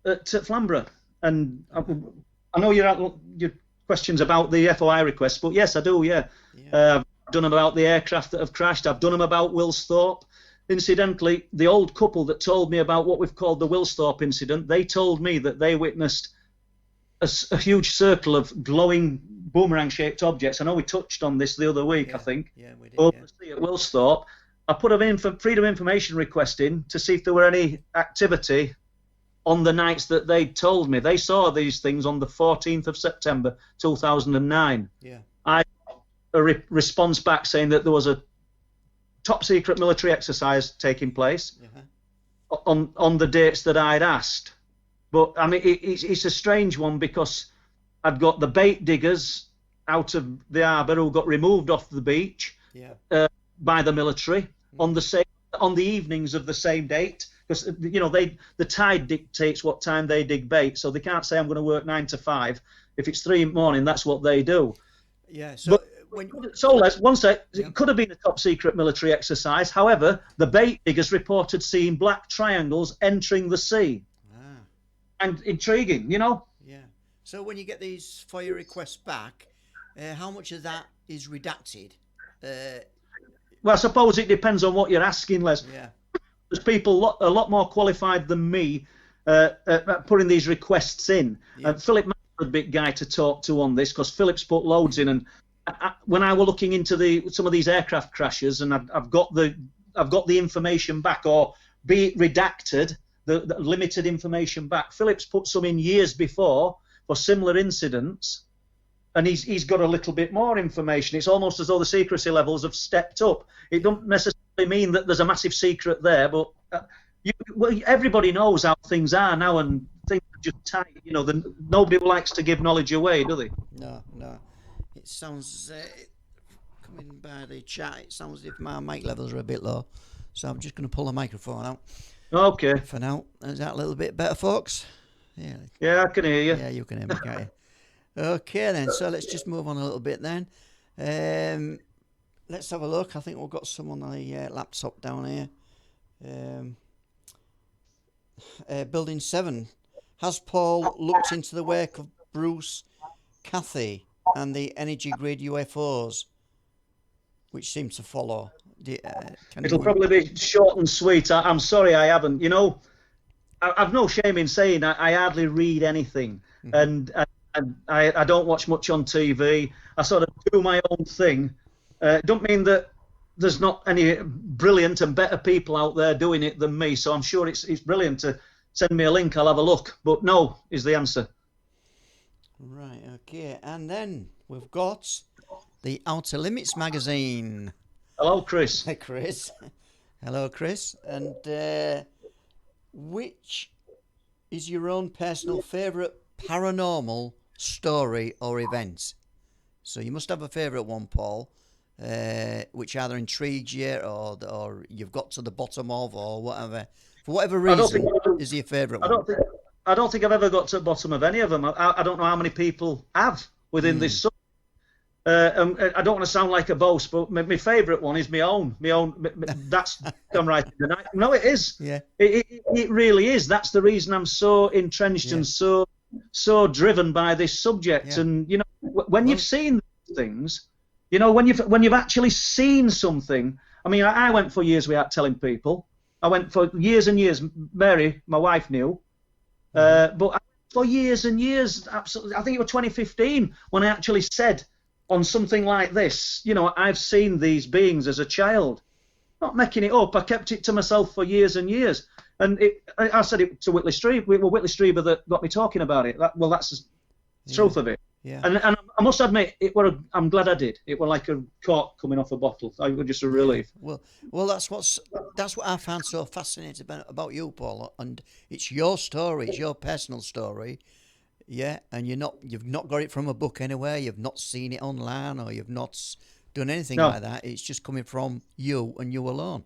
at Flamborough. And I know your questions about the FOI requests, but yes, I do. Yeah. I've done them about the aircraft that have crashed. I've done them about Wilsthorpe. Incidentally, the old couple that told me about what we've called the Wilsthorpe incident, they told me that they witnessed a huge circle of glowing boomerang-shaped objects. I know we touched on this the other week, I think. Yeah, we did. Overseas at Wilsthorpe. I put a Freedom of Information request in to see if there were any activity on the nights that they'd told me. They saw these things on the 14th of September 2009. Yeah. I got a response back saying that there was a top secret military exercise taking place on the dates that I'd asked. But I mean, it's a strange one because I'd got the bait diggers out of the harbour who got removed off the beach by the military on the evenings of the same date, because you know the tide dictates what time they dig bait, so they can't say I'm going to work 9 to 5. If it's 3 in the morning, that's what they do. Yeah. So it could have been a top secret military exercise. However, the bait diggers reported seeing black triangles entering the sea. And intriguing, you know. Yeah. So when you get these FOIA requests back, how much of that is redacted? Well, I suppose it depends on what you're asking, Les. Yeah. There's people a lot more qualified than me at putting these requests in. Yeah. Philip might be a big guy to talk to on this because Philip's put loads in. And when I were looking into some of these aircraft crashes, and I've got the information back, or be it redacted. The limited information back. Philip's put some in years before for similar incidents, and he's got a little bit more information. It's almost as though the secrecy levels have stepped up. It doesn't necessarily mean that there's a massive secret there, but Well, everybody knows how things are now, and things are just tight. Nobody likes to give knowledge away, do they? No, no. It sounds, coming by the chat, it sounds as if my mic levels are a bit low. So I'm just going to pull the microphone out Okay. for now. Is that a little bit better, folks? Yeah. Yeah, I can hear you. Yeah, you can hear me, can't you? Okay, then. So let's just move on a little bit then. Let's have a look. I think we've got someone on the laptop down here. Building 7. Has Paul looked into the work of Bruce Cathy and the energy grid UFOs, which seem to follow? It'll probably be short and sweet. I'm sorry I haven't. I've no shame in saying I hardly read anything, and I don't watch much on TV. I sort of do my own thing. Don't mean that there's not any brilliant and better people out there doing it than me. So I'm sure it's brilliant to send me a link. I'll have a look. But no is the answer. Right. Okay. And then we've got the Outer Limits magazine. Hello, Chris. Hi, Chris. Hello, Chris. And which is your own personal favourite paranormal story or event? So you must have a favourite one, Paul, which either intrigues you or you've got to the bottom of or whatever. For whatever reason, is your favourite one? I don't think I've ever got to the bottom of any of them. I don't know how many people have within this subject. I don't want to sound like a boast, but my favourite one is my own. That's I'm right in the night. No, it is. Yeah. It really is. That's the reason I'm so entrenched and so driven by this subject. Yeah. And when you've seen things, when you've actually seen something. I mean, I went for years without telling people. I went for years and years. Mary, my wife, knew, but for years and years, absolutely. I think it was 2015 when I actually said on something like this, I've seen these beings as a child. Not making it up. I kept it to myself for years and years. And I said it to Whitley Strieber. It was Whitley Strieber that got me talking about it. That's the truth of it. Yeah. And I must admit, I'm glad I did. It was like a cork coming off a bottle. It was just a relief. Well, that's what I found so fascinating about you, Paul. And it's your story. It's your personal story. Yeah, and you've not got it from a book anywhere. You've not seen it online, or you've not done anything like that. It's just coming from you and you alone.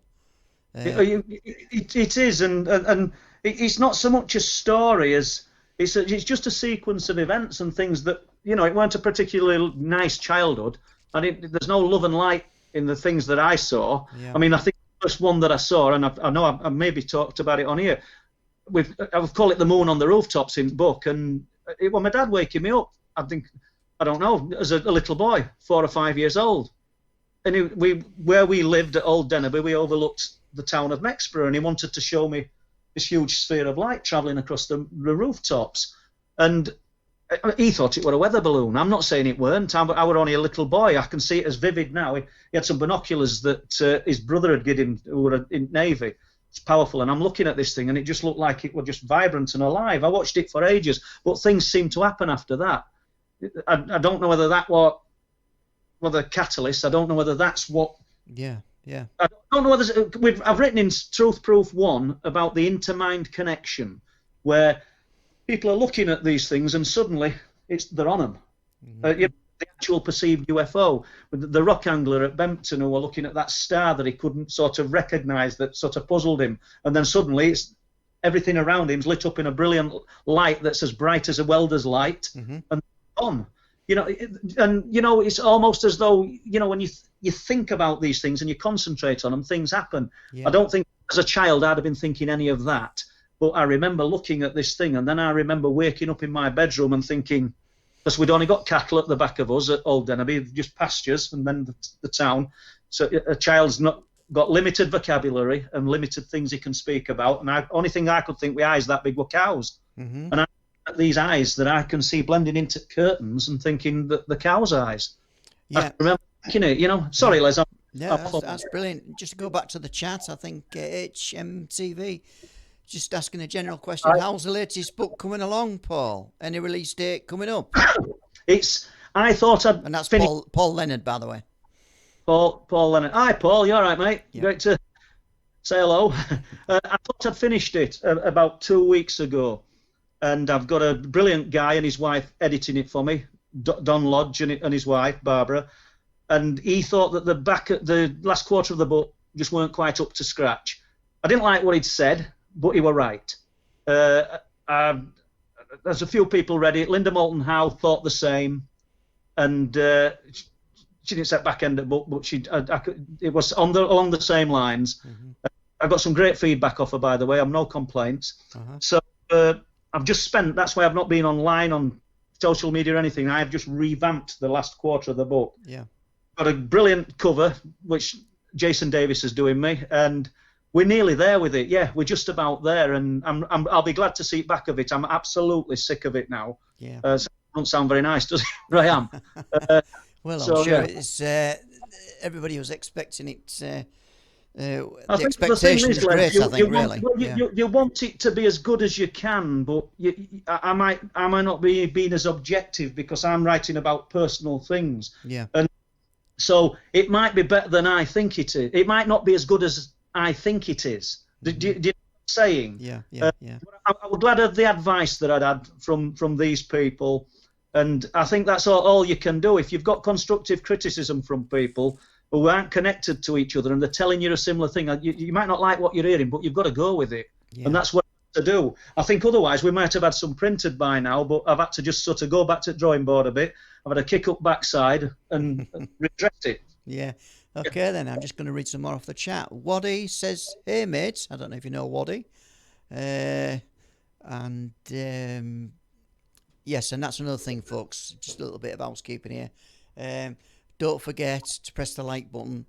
It is, and it's not so much a story as it's just a sequence of events and things that it weren't a particularly nice childhood, and there's no love and light in the things that I saw. Yeah. I mean, I think the first one that I saw, and I know I maybe talked about it on here. I've called it The Moon on the Rooftops in the book, and it was my dad waking me up. I don't know, as a little boy, 4 or 5 years old, and where we lived at Old Dennerby, we overlooked the town of Mexborough, and he wanted to show me this huge sphere of light travelling across the rooftops, and he thought it were a weather balloon. I'm not saying it weren't. I were only a little boy. I can see it as vivid now. He had some binoculars that his brother had given him, who were in Navy. It's powerful, and I'm looking at this thing, and it just looked like it was just vibrant and alive. I watched it for ages, but things seemed to happen after that. I don't know whether that was the catalyst. I don't know whether that's what. Yeah. I don't know whether I've written in Truth Proof 1 about the intermind connection, where people are looking at these things and suddenly they're on them. The actual perceived UFO. The rock angler at Bempton who were looking at that star that he couldn't sort of recognise, that sort of puzzled him, and then suddenly everything around him's lit up in a brilliant light that's as bright as a welder's light, and on. It's almost as though when you think about these things and you concentrate on them, things happen. Yeah. I don't think as a child I'd have been thinking any of that, but I remember looking at this thing, and then I remember waking up in my bedroom and thinking, because we'd only got cattle at the back of us at Old Dennerby, just pastures, and then the town. So a child's not got limited vocabulary and limited things he can speak about, and the only thing I could think with eyes that big were cows. And I had these eyes that I can see blending into curtains and thinking that the cow's eyes. Yeah. I remember thinking it, sorry, Les. That's brilliant. Just to go back to the chat, I think HMTV just asking a general question. How's the latest book coming along, Paul? Any release date coming up? I thought I'd And that's Paul Leonard, by the way. Paul Leonard. Hi, Paul. You all right, mate? Yeah. Great to Say hello. I thought I'd finished it about 2 weeks ago, and I've got a brilliant guy and his wife editing it for me, Don Lodge and his wife Barbara, and he thought that the last quarter of the book just weren't quite up to scratch. I didn't like what he'd said, but he were right. There's a few people read it. Linda Moulton Howe thought the same, and she didn't set back end of the book, but it was along the same lines. Mm-hmm. I got some great feedback off her, by the way. I've no complaints. Uh-huh. So I've just spent. That's why I've not been online on social media or anything. I've just revamped the last quarter of the book. Yeah, got a brilliant cover, which Jason Davis is doing me, and we're nearly there with it. Yeah, we're just about there, and I'll be glad to see back of it. I'm absolutely sick of it now. Yeah, so it doesn't sound very nice, does it? But I am. Well, I'm sure it's everybody was expecting it. The expectation is great, I think, really. You want it to be as good as you can, but I might not be being as objective because I'm writing about personal things. Yeah. And so it might be better than I think it is. It might not be as good as I think it is. Do you know what I'm saying? Yeah. I was glad of the advice that I'd had from these people. And I think that's all you can do. If you've got constructive criticism from people who aren't connected to each other and they're telling you a similar thing, you might not like what you're hearing, but you've got to go with it. Yeah. And that's what to do. I think otherwise we might have had some printed by now, but I've had to just sort of go back to the drawing board a bit. I've had a kick up backside and redress it. Yeah. Okay, then I'm just going to read some more off the chat. Waddy says, "Hey mates," I don't know if you know Waddy, yes, and that's another thing, folks. Just a little bit of housekeeping here. Don't forget to press the like button,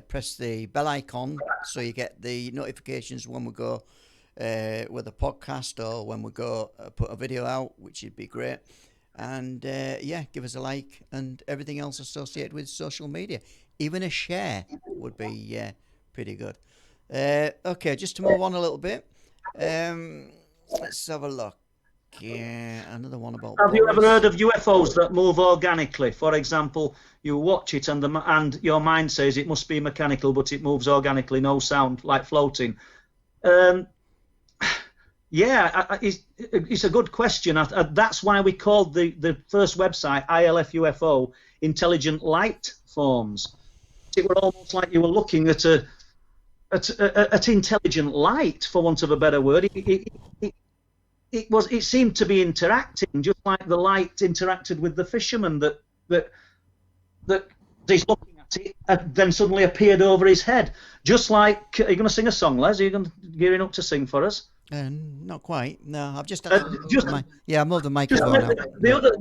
press the bell icon so you get the notifications when we go with a podcast or when we go put a video out, which would be great. And give us a like and everything else associated with social media. Even a share would be pretty good. Okay, just to move on a little bit. Let's have a look. Yeah, another one about. Have you ever heard of UFOs that move organically? For example, you watch it and your mind says it must be mechanical, but it moves organically, no sound, like floating. It's a good question. That's why we called the first website ILF UFO Intelligent Light Forms. It was almost like you were looking at at intelligent light, for want of a better word. It seemed to be interacting, just like the light interacted with the fisherman that he's looking at it, and then suddenly appeared over his head. Just like, are you going to sing a song, Les? Are you gearing up to sing for us? Not quite. No, I've just. I moved the microphone out.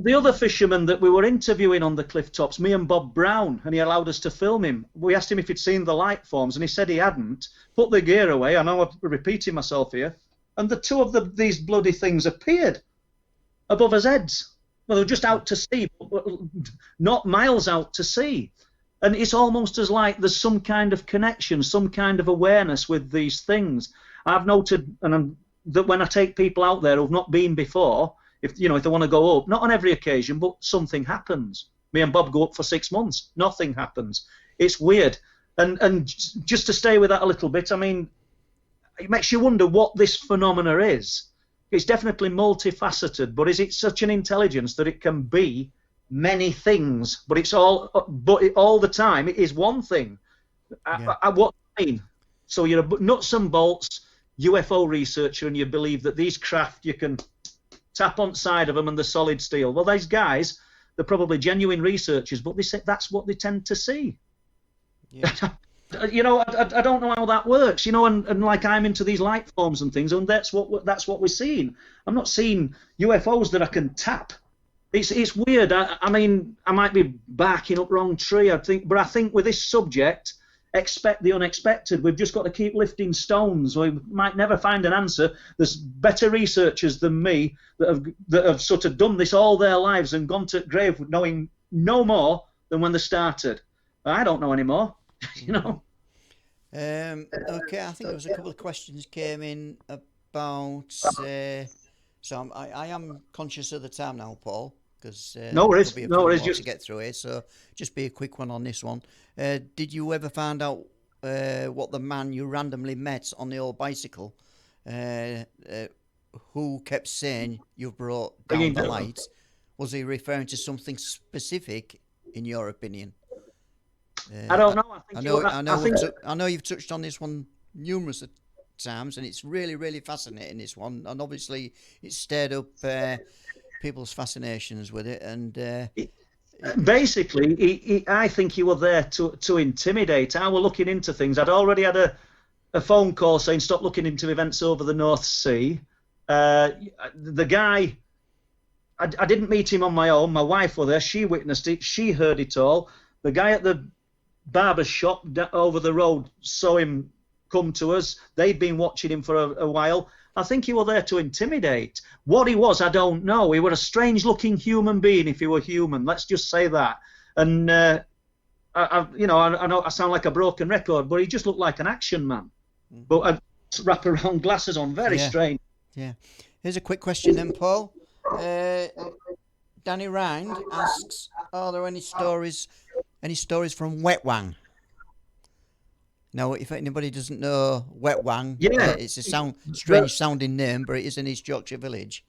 The other fisherman that we were interviewing on the cliff tops, me and Bob Brown, and he allowed us to film him. We asked him if he'd seen the light forms, and he said he hadn't. Put the gear away. I know I'm repeating myself here. And the two of these bloody things appeared above his heads. Well, they were just out to sea, not miles out to sea. And it's almost as like there's some kind of connection, some kind of awareness with these things. I've noted that when I take people out there who've not been before, if they want to go up, not on every occasion, but something happens. Me and Bob go up for 6 months, nothing happens. It's weird. And just to stay with that a little bit, I mean, it makes you wonder what this phenomena is. It's definitely multifaceted, but is it such an intelligence that it can be many things? But all the time it is one thing. Yeah. What I mean? So you're a nuts and bolts UFO researcher, and you believe that these craft you can tap on the side of them and they're solid steel. Well, these guys, they're probably genuine researchers, but they say that's what they tend to see. Yeah. I don't know how that works, and like I'm into these light forms and things, and that's what we're seeing. I'm not seeing UFOs that I can tap. It's weird. I mean, I might be barking up wrong tree, I think with this subject, expect the unexpected. We've just got to keep lifting stones. We might never find an answer. There's better researchers than me that have sort of done this all their lives and gone to grave knowing no more than when they started. I don't know anymore. Okay, I think there was a couple of questions came in about. So I am conscious of the time now, Paul, because no worries, just to get through it. So just be a quick one on this one. Did you ever find out what the man you randomly met on the old bicycle, who kept saying you've brought down the light, was he referring to something specific, in your opinion? I don't know. I know you've touched on this one numerous times, and it's really, really fascinating, this one. And obviously, it's stirred up people's fascinations with it. And basically, I think he was there to intimidate. I was looking into things. I'd already had a phone call saying stop looking into events over the North Sea. The guy, I didn't meet him on my own. My wife was there. She witnessed it. She heard it all. The guy at the barber shop over the road saw him come to us. They'd been watching him for a while. I think he was there to intimidate. What he was, I don't know. He was a strange-looking human being, if he were human. Let's just say that. And I know I sound like a broken record, but he just looked like an action man. But wrap-around glasses on, very strange. Yeah. Here's a quick question then, Paul. Danny Rind asks, are there any stories from Wetwang? Now, if anybody doesn't know Wetwang, it's a strange sounding name, but it is an East Yorkshire village.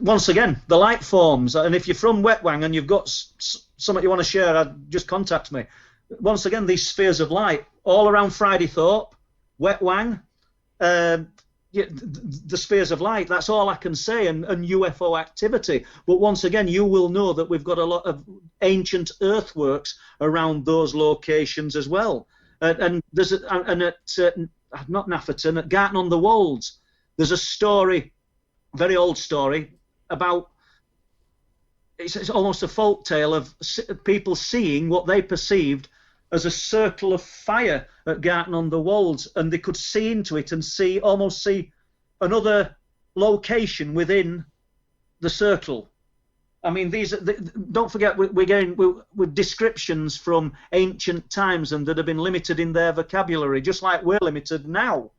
Once again, the light forms, and if you're from Wetwang and you've got something you want to share, just contact me. Once again, these spheres of light all around Fridythorpe, Wetwang, the spheres of light, that's all I can say, and UFO activity. But once again, you will know that we've got a lot of ancient earthworks around those locations as well. And there's not Nafferton, at Garton on the Wolds, there's a story, very old story, about, it's almost a folk tale of people seeing what they perceived as a circle of fire at Garton on the Wolds, and they could see into it and almost see another location within the circle. I mean, don't forget, we're going with descriptions from ancient times, and that have been limited in their vocabulary, just like we're limited now.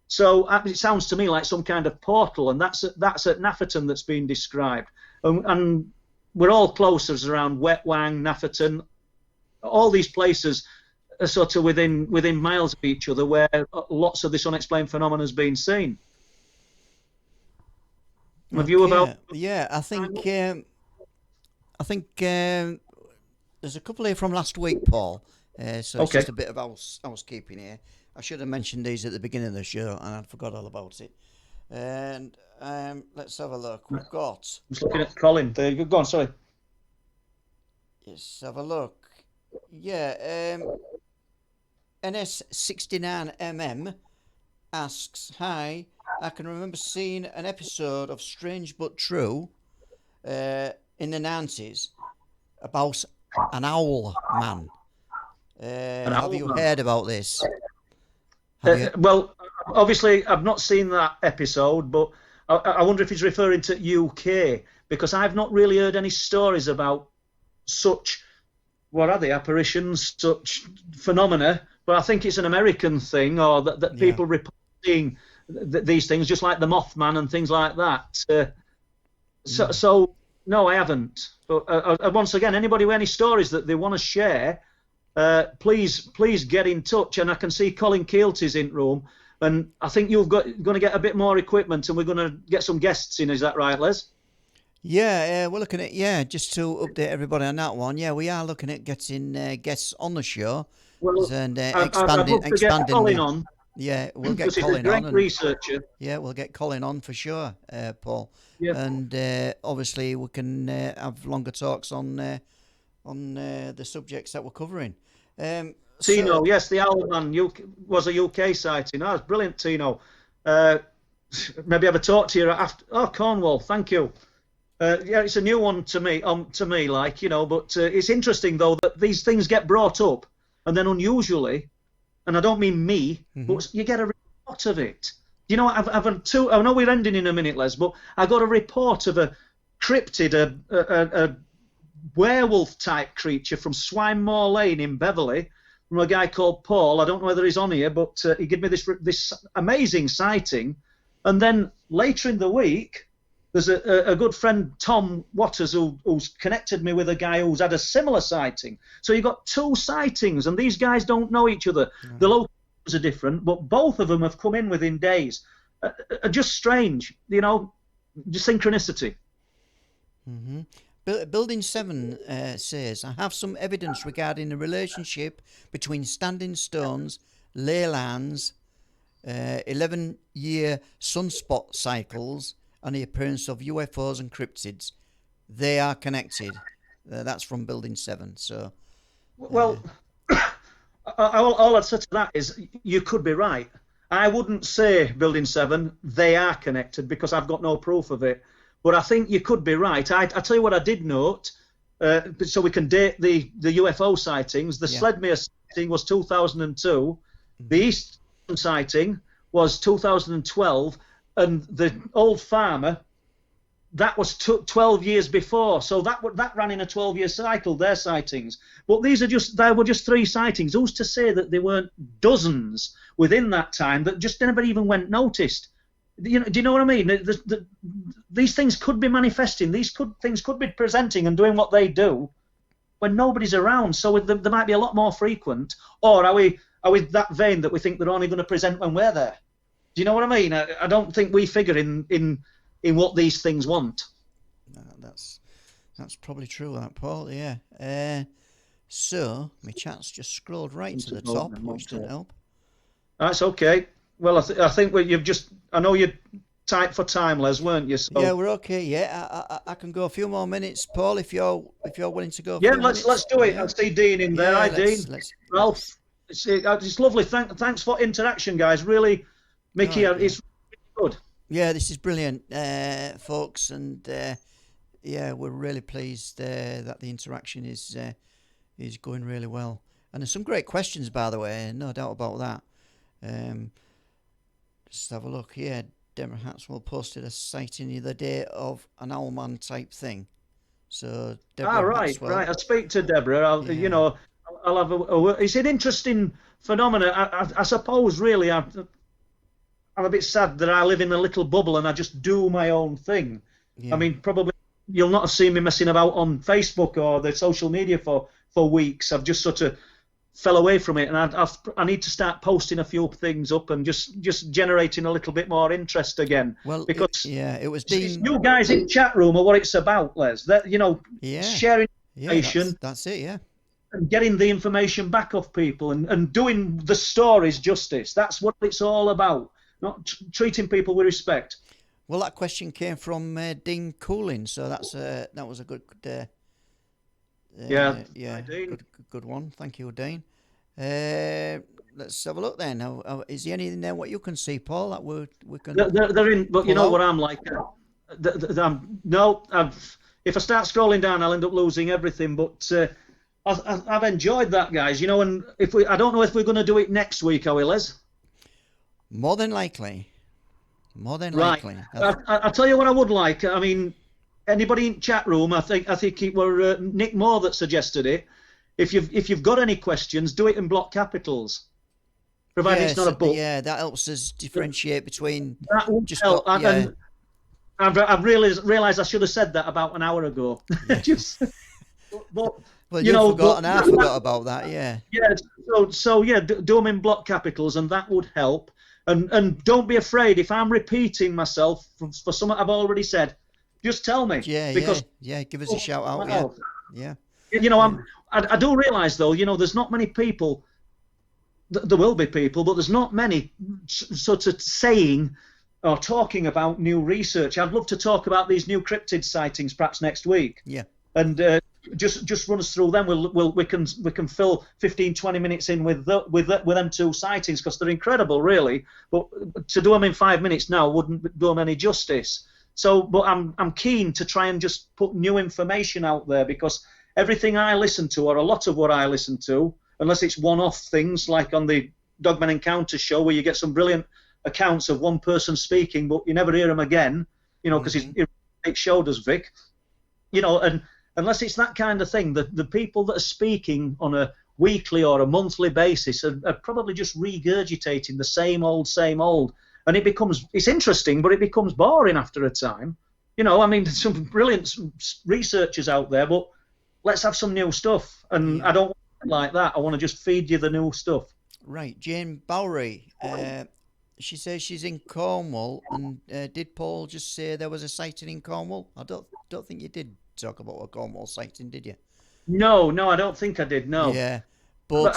So it sounds to me like some kind of portal, and that's at Nafferton that's been described. And we're all close as around Wetwang, Nafferton. All these places are sort of within miles of each other, where lots of this unexplained phenomenon has been seen. A view about? Yeah, I think there's a couple here from last week, Paul. So it's just a bit of housekeeping here. I should have mentioned these at the beginning of the show, and I forgot all about it. And let's have a look. We've got. I'm just looking at Colin. There you go. Go on. Sorry. Let's have a look. Yeah, NS69MM asks, hi, I can remember seeing an episode of Strange But True in the 90s about an owl man. Have you heard about this? Well, obviously I've not seen that episode, but I wonder if he's referring to UK, because I've not really heard any stories about such, what are they, apparitions, such phenomena, but I think it's an American thing, or that people report seeing these things, just like the Mothman and things like that. So no, I haven't. But once again, anybody with any stories that they want to share, please get in touch. And I can see Colin Keelty's in room, and I think you're going to get a bit more equipment, and we're going to get some guests in. Is that right, Les? Yeah, we're looking at, just to update everybody on that one. Yeah, we are looking at getting guests on the show, and expanding. Colin on. Yeah, we'll get Colin on. He's a great researcher. Yeah, we'll get Colin on for sure, Paul. Yeah. And obviously we can have longer talks on the subjects that we're covering. Tino, yes, the owl man was a UK sighting. Oh, it's brilliant, Tino. Maybe have a talk to you after. Oh, Cornwall, thank you. Yeah, it's a new one to me, like, but it's interesting, though, that these things get brought up, and then unusually, and I don't mean me, but you get a report of it. You know, I've had two. I know we're ending in a minute, Les, but I got a report of a cryptid, a werewolf-type creature from Swinemore Lane in Beverley, from a guy called Paul. I don't know whether he's on here, but he gave me this amazing sighting, and then later in the week, There's a good friend, Tom Waters, who's connected me with a guy who's had a similar sighting. So you've got 2 sightings, and these guys don't know each other. The locations are different, but both of them have come in within days. Just strange, just synchronicity. Mm-hmm. Building 7 says, I have some evidence regarding the relationship between standing stones, ley lines, 11-year sunspot cycles, and the appearance of UFOs and cryptids. They are connected. That's from Building 7. So, well, all I'd say to that is you could be right. I wouldn't say Building 7, they are connected, because I've got no proof of it. But I think you could be right. I tell you what I did note, so we can date the UFO sightings. The Sledmere sighting was 2002. The East sighting was 2012. And the old farmer, that was 12 years before. So that ran in a 12-year cycle, their sightings. But there were just 3 sightings. Who's to say that there weren't dozens within that time that just never even went noticed? Do you know what I mean? These things could be manifesting. Things could be presenting and doing what they do when nobody's around. So there might be a lot more frequent. Or are we that vain that we think they're only going to present when we're there? Do you know what I mean? I don't think we figure in what these things want. That's probably true, that Paul. Yeah. So my chat's just scrolled right to the top, which didn't help. That's okay. Well, I think I know you're tight for time, Les, weren't you? So. Yeah, we're okay. Yeah, I can go a few more minutes, Paul, if you're willing to go. Yeah, let's do it. I see Dean in there. Hi, Dean. Ralph, it's lovely. Thanks for interaction, guys. Really, Mickey, it's really good. Yeah, this is brilliant, folks, and we're really pleased that the interaction is going really well. And there's some great questions, by the way, no doubt about that. Just have a look here. Deborah Hatswell posted a sighting the other day of an owlman type thing. So Deborah right. I'll speak to Deborah. I'll have it's an interesting phenomenon. I suppose really I'm a bit sad that I live in a little bubble and I just do my own thing. Yeah. I mean, probably you'll not have seen me messing about on Facebook or the social media for weeks. I've just sort of fell away from it, and I need to start posting a few things up and just generating a little bit more interest again. Well, because it was Dean. You guys in chat room are what it's about, Les. That sharing information. That's it, yeah. And getting the information back off people and doing the stories justice. That's what it's all about. Not treating people with respect. Well, that question came from Dean Cooling, so that was a good. Good one. Thank you, Dean. Let's have a look then. Now, is there anything there what you can see, Paul? That we can. They're in, but you know what I'm like. If I start scrolling down, I'll end up losing everything. But I've enjoyed that, guys. And I don't know if we're going to do it next week, are we, Les? More than likely. Right. I'll tell you what I would like. I mean, anybody in chat room? I think it were Nick Moore that suggested it. If you've got any questions, do it in block capitals. Provided it's not a book. Yeah, that helps us differentiate between. That would help. And I've realised I should have said that about an hour ago. Well, you forgot, and I forgot about that. Yeah. Yeah. So do them in block capitals, and that would help. And don't be afraid if I'm repeating myself for something I've already said. Just tell me. Yeah. Give us a shout out. Yeah. I do realise though, there's not many people. There will be people, but there's not many sort of saying or talking about new research. I'd love to talk about these new cryptid sightings perhaps next week. Yeah. And just run us through them. We can fill 15-20 minutes in with them 2 sightings because they're incredible, really. But to do them in 5 minutes now wouldn't do them any justice. So, but I'm keen to try and just put new information out there because everything I listen to, or a lot of what I listen to, unless it's one-off things like on the Dogman Encounter show where you get some brilliant accounts of one person speaking, but you never hear them again, because it showed us, Vic, and unless it's that kind of thing, the people that are speaking on a weekly or a monthly basis are probably just regurgitating the same old, and it's interesting, but it becomes boring after a time. You know, I mean, there's some brilliant researchers out there, but let's have some new stuff. And I don't want it like that. I want to just feed you the new stuff. Right. Jane Bowery, she says she's in Cornwall, and did Paul just say there was a sighting in Cornwall? I don't think you did talk about a Cornwall sighting, did you? No, I don't think I did. No. Yeah, but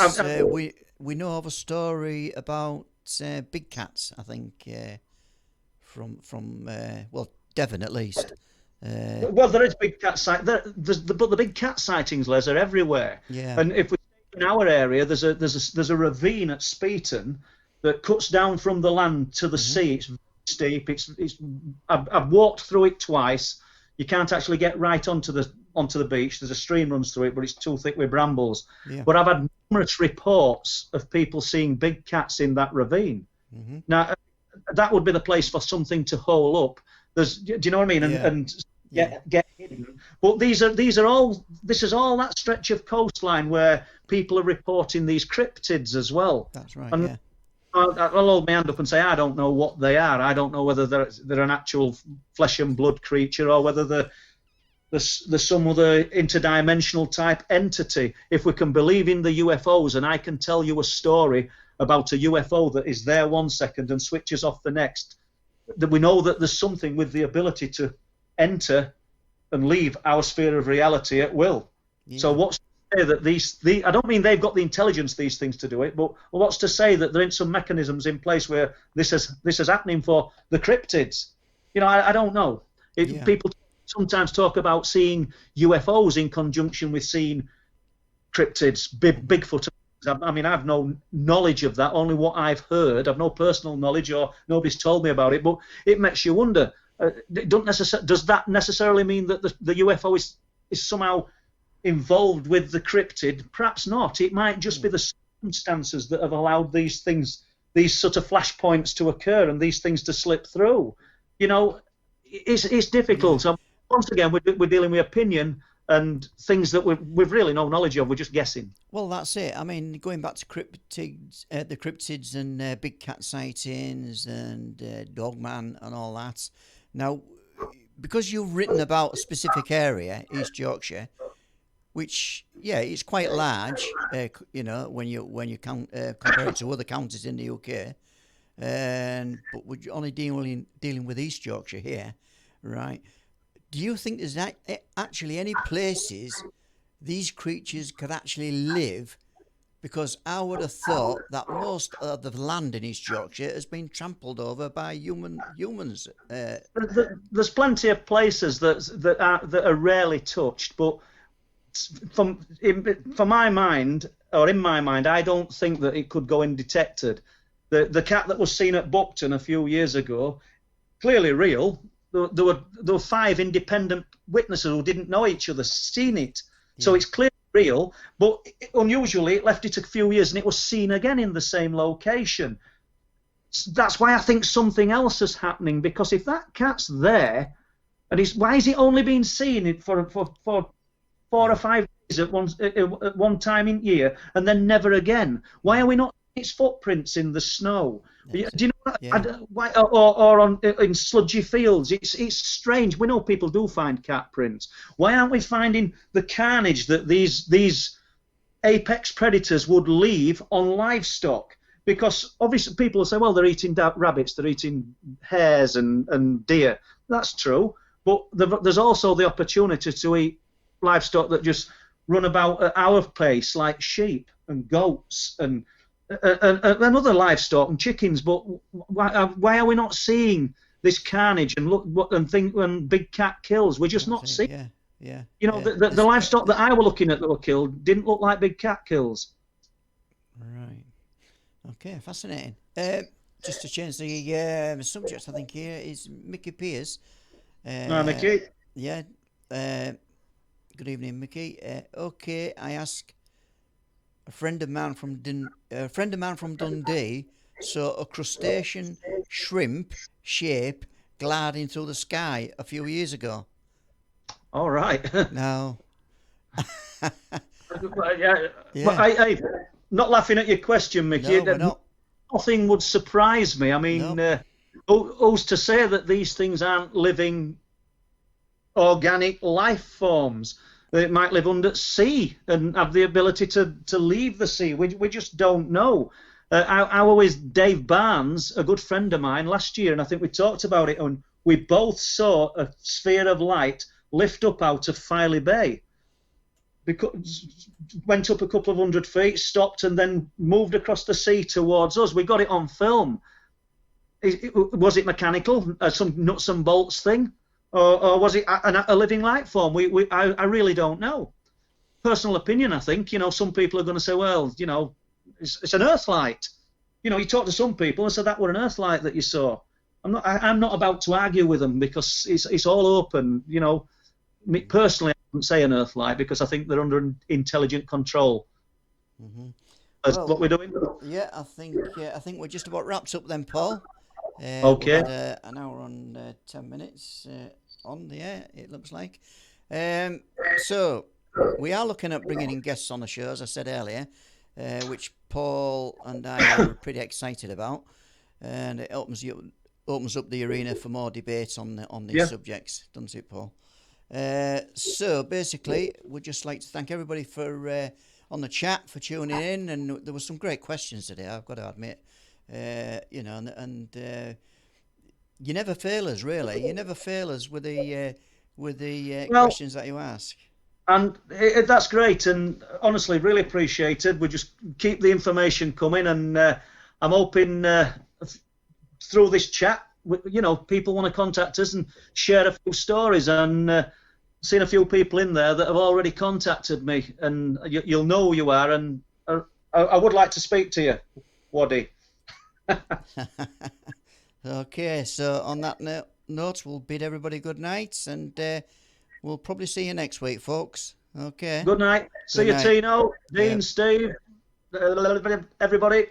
we know of a story about big cats. I think from well, Devon at least. Well, there is big cat sight. But the big cat sightings, Les, are everywhere. Yeah. And if we in our area, there's a ravine at Speeton that cuts down from the land to the sea. It's steep. I've walked through it twice. You can't actually get right onto the beach. There's a stream runs through it, but it's too thick with brambles. Yeah. But I've had numerous reports of people seeing big cats in that ravine. Now, that would be the place for something to hole up. Do you know what I mean? And get hidden. But this is all that stretch of coastline where people are reporting these cryptids as well. That's right. And I'll hold my hand up and say I don't know what they are. I don't know whether they're an actual flesh and blood creature or whether there's some other interdimensional type entity. If we can believe in the UFOs, and I can tell you a story about a UFO that is there 1 second and switches off the next, that we know that there's something with the ability to enter and leave our sphere of reality at will. Yeah. So what's to say that I don't mean they've got the intelligence, these things, to do it, but what's to say that there ain't some mechanisms in place where this is happening for the cryptids? You know, I don't know. People sometimes talk about seeing UFOs in conjunction with seeing cryptids, Bigfoot. I mean, I have no knowledge of that, only what I've heard. I've no personal knowledge, or nobody's told me about it, but it makes you wonder, does that necessarily mean that the UFO is somehow involved with the cryptid? Perhaps not. It might just be the circumstances that have allowed these sort of flashpoints to occur and these things to slip through. You know, it's difficult. So once again, we're dealing with opinion and things that we've really no knowledge of. We're just guessing. Well, that's it. I mean, going back to cryptids, the cryptids and big cat sightings and Dogman and all that. Now, because you've written about a specific area, East Yorkshire, which it's quite large, you know, when you compare it to other counties in the UK, but we're only dealing with East Yorkshire here, right? Do you think there's actually any places these creatures could actually live? Because I would have thought that most of the land in East Yorkshire has been trampled over by humans. There's plenty of places that are rarely touched, but for my mind, or in my mind, I don't think that it could go undetected. The cat that was seen at Buckton a few years ago, clearly real. There were 5 independent witnesses who didn't know each other seen it, so it's clearly real. But unusually, it left it a few years and it was seen again in the same location. That's why I think something else is happening, because if that cat's there, and why is it only being seen for 4 or 5 days at one time in year and then never again? Why are we not seeing its footprints in the snow? Do you know why? Or in sludgy fields? It's strange. We know people do find cat prints. Why aren't we finding the carnage that these apex predators would leave on livestock? Because obviously people will say, well, they're eating rabbits, they're eating hares and deer. That's true, but there's also the opportunity to eat livestock that just run about at our pace, like sheep and goats and other livestock and chickens. But why are we not seeing this carnage and look when big cat kills? We're just not seeing. Yeah. You know, the livestock that I were looking at that were killed didn't look like big cat kills. Right. Okay. Fascinating. Just to change the subject, I think here is Mickey Pierce. Hi, Mickey. Yeah. Good evening, Mickey. Okay, I ask. A friend of mine from Dundee saw a crustacean shrimp shape gliding through the sky a few years ago. All right. No. I'm not laughing at your question, Mickey. No, we're not. Nothing would surprise me. I mean, who's to say that these things aren't living organic life forms. It might live under sea and have the ability to leave the sea. We just don't know. I was with Dave Barnes, a good friend of mine, last year, and I think we talked about it, and we both saw a sphere of light lift up out of Filey Bay. Because went up a couple of 100 feet, stopped, and then moved across the sea towards us. We got it on film. Was it mechanical, some nuts and bolts thing? Or was it a living life form? I really don't know. Personal opinion, I think. Some people are going to say, well, it's an Earthlight. You talk to some people and say that were an Earthlight that you saw. I'm not about to argue with them because it's all open. Me personally, I wouldn't say an Earthlight because I think they're under intelligent control. Mm-hmm. That's what we're doing. Yeah, I think we're just about wrapped up then, Paul. Okay. We've had an hour and 10 minutes on the air, it looks like. So we are looking at bringing in guests on the show, as I said earlier, which Paul and I are pretty excited about, and it opens up the arena for more debate on these subjects, doesn't it, Paul? So basically, we'd just like to thank everybody for on the chat for tuning in, and there were some great questions today, I've got to admit. And you never fail us, really. You never fail us with the questions that you ask. And that's great, and honestly, really appreciated. We just keep the information coming, and I'm hoping through this chat, people want to contact us and share a few stories, and seen a few people in there that have already contacted me, and you'll know who you are, and I would like to speak to you, Waddy. Okay, so on that note, we'll bid everybody good night, and we'll probably see you next week, folks. Okay. Good night. See you, Tino, Dean, Steve, everybody.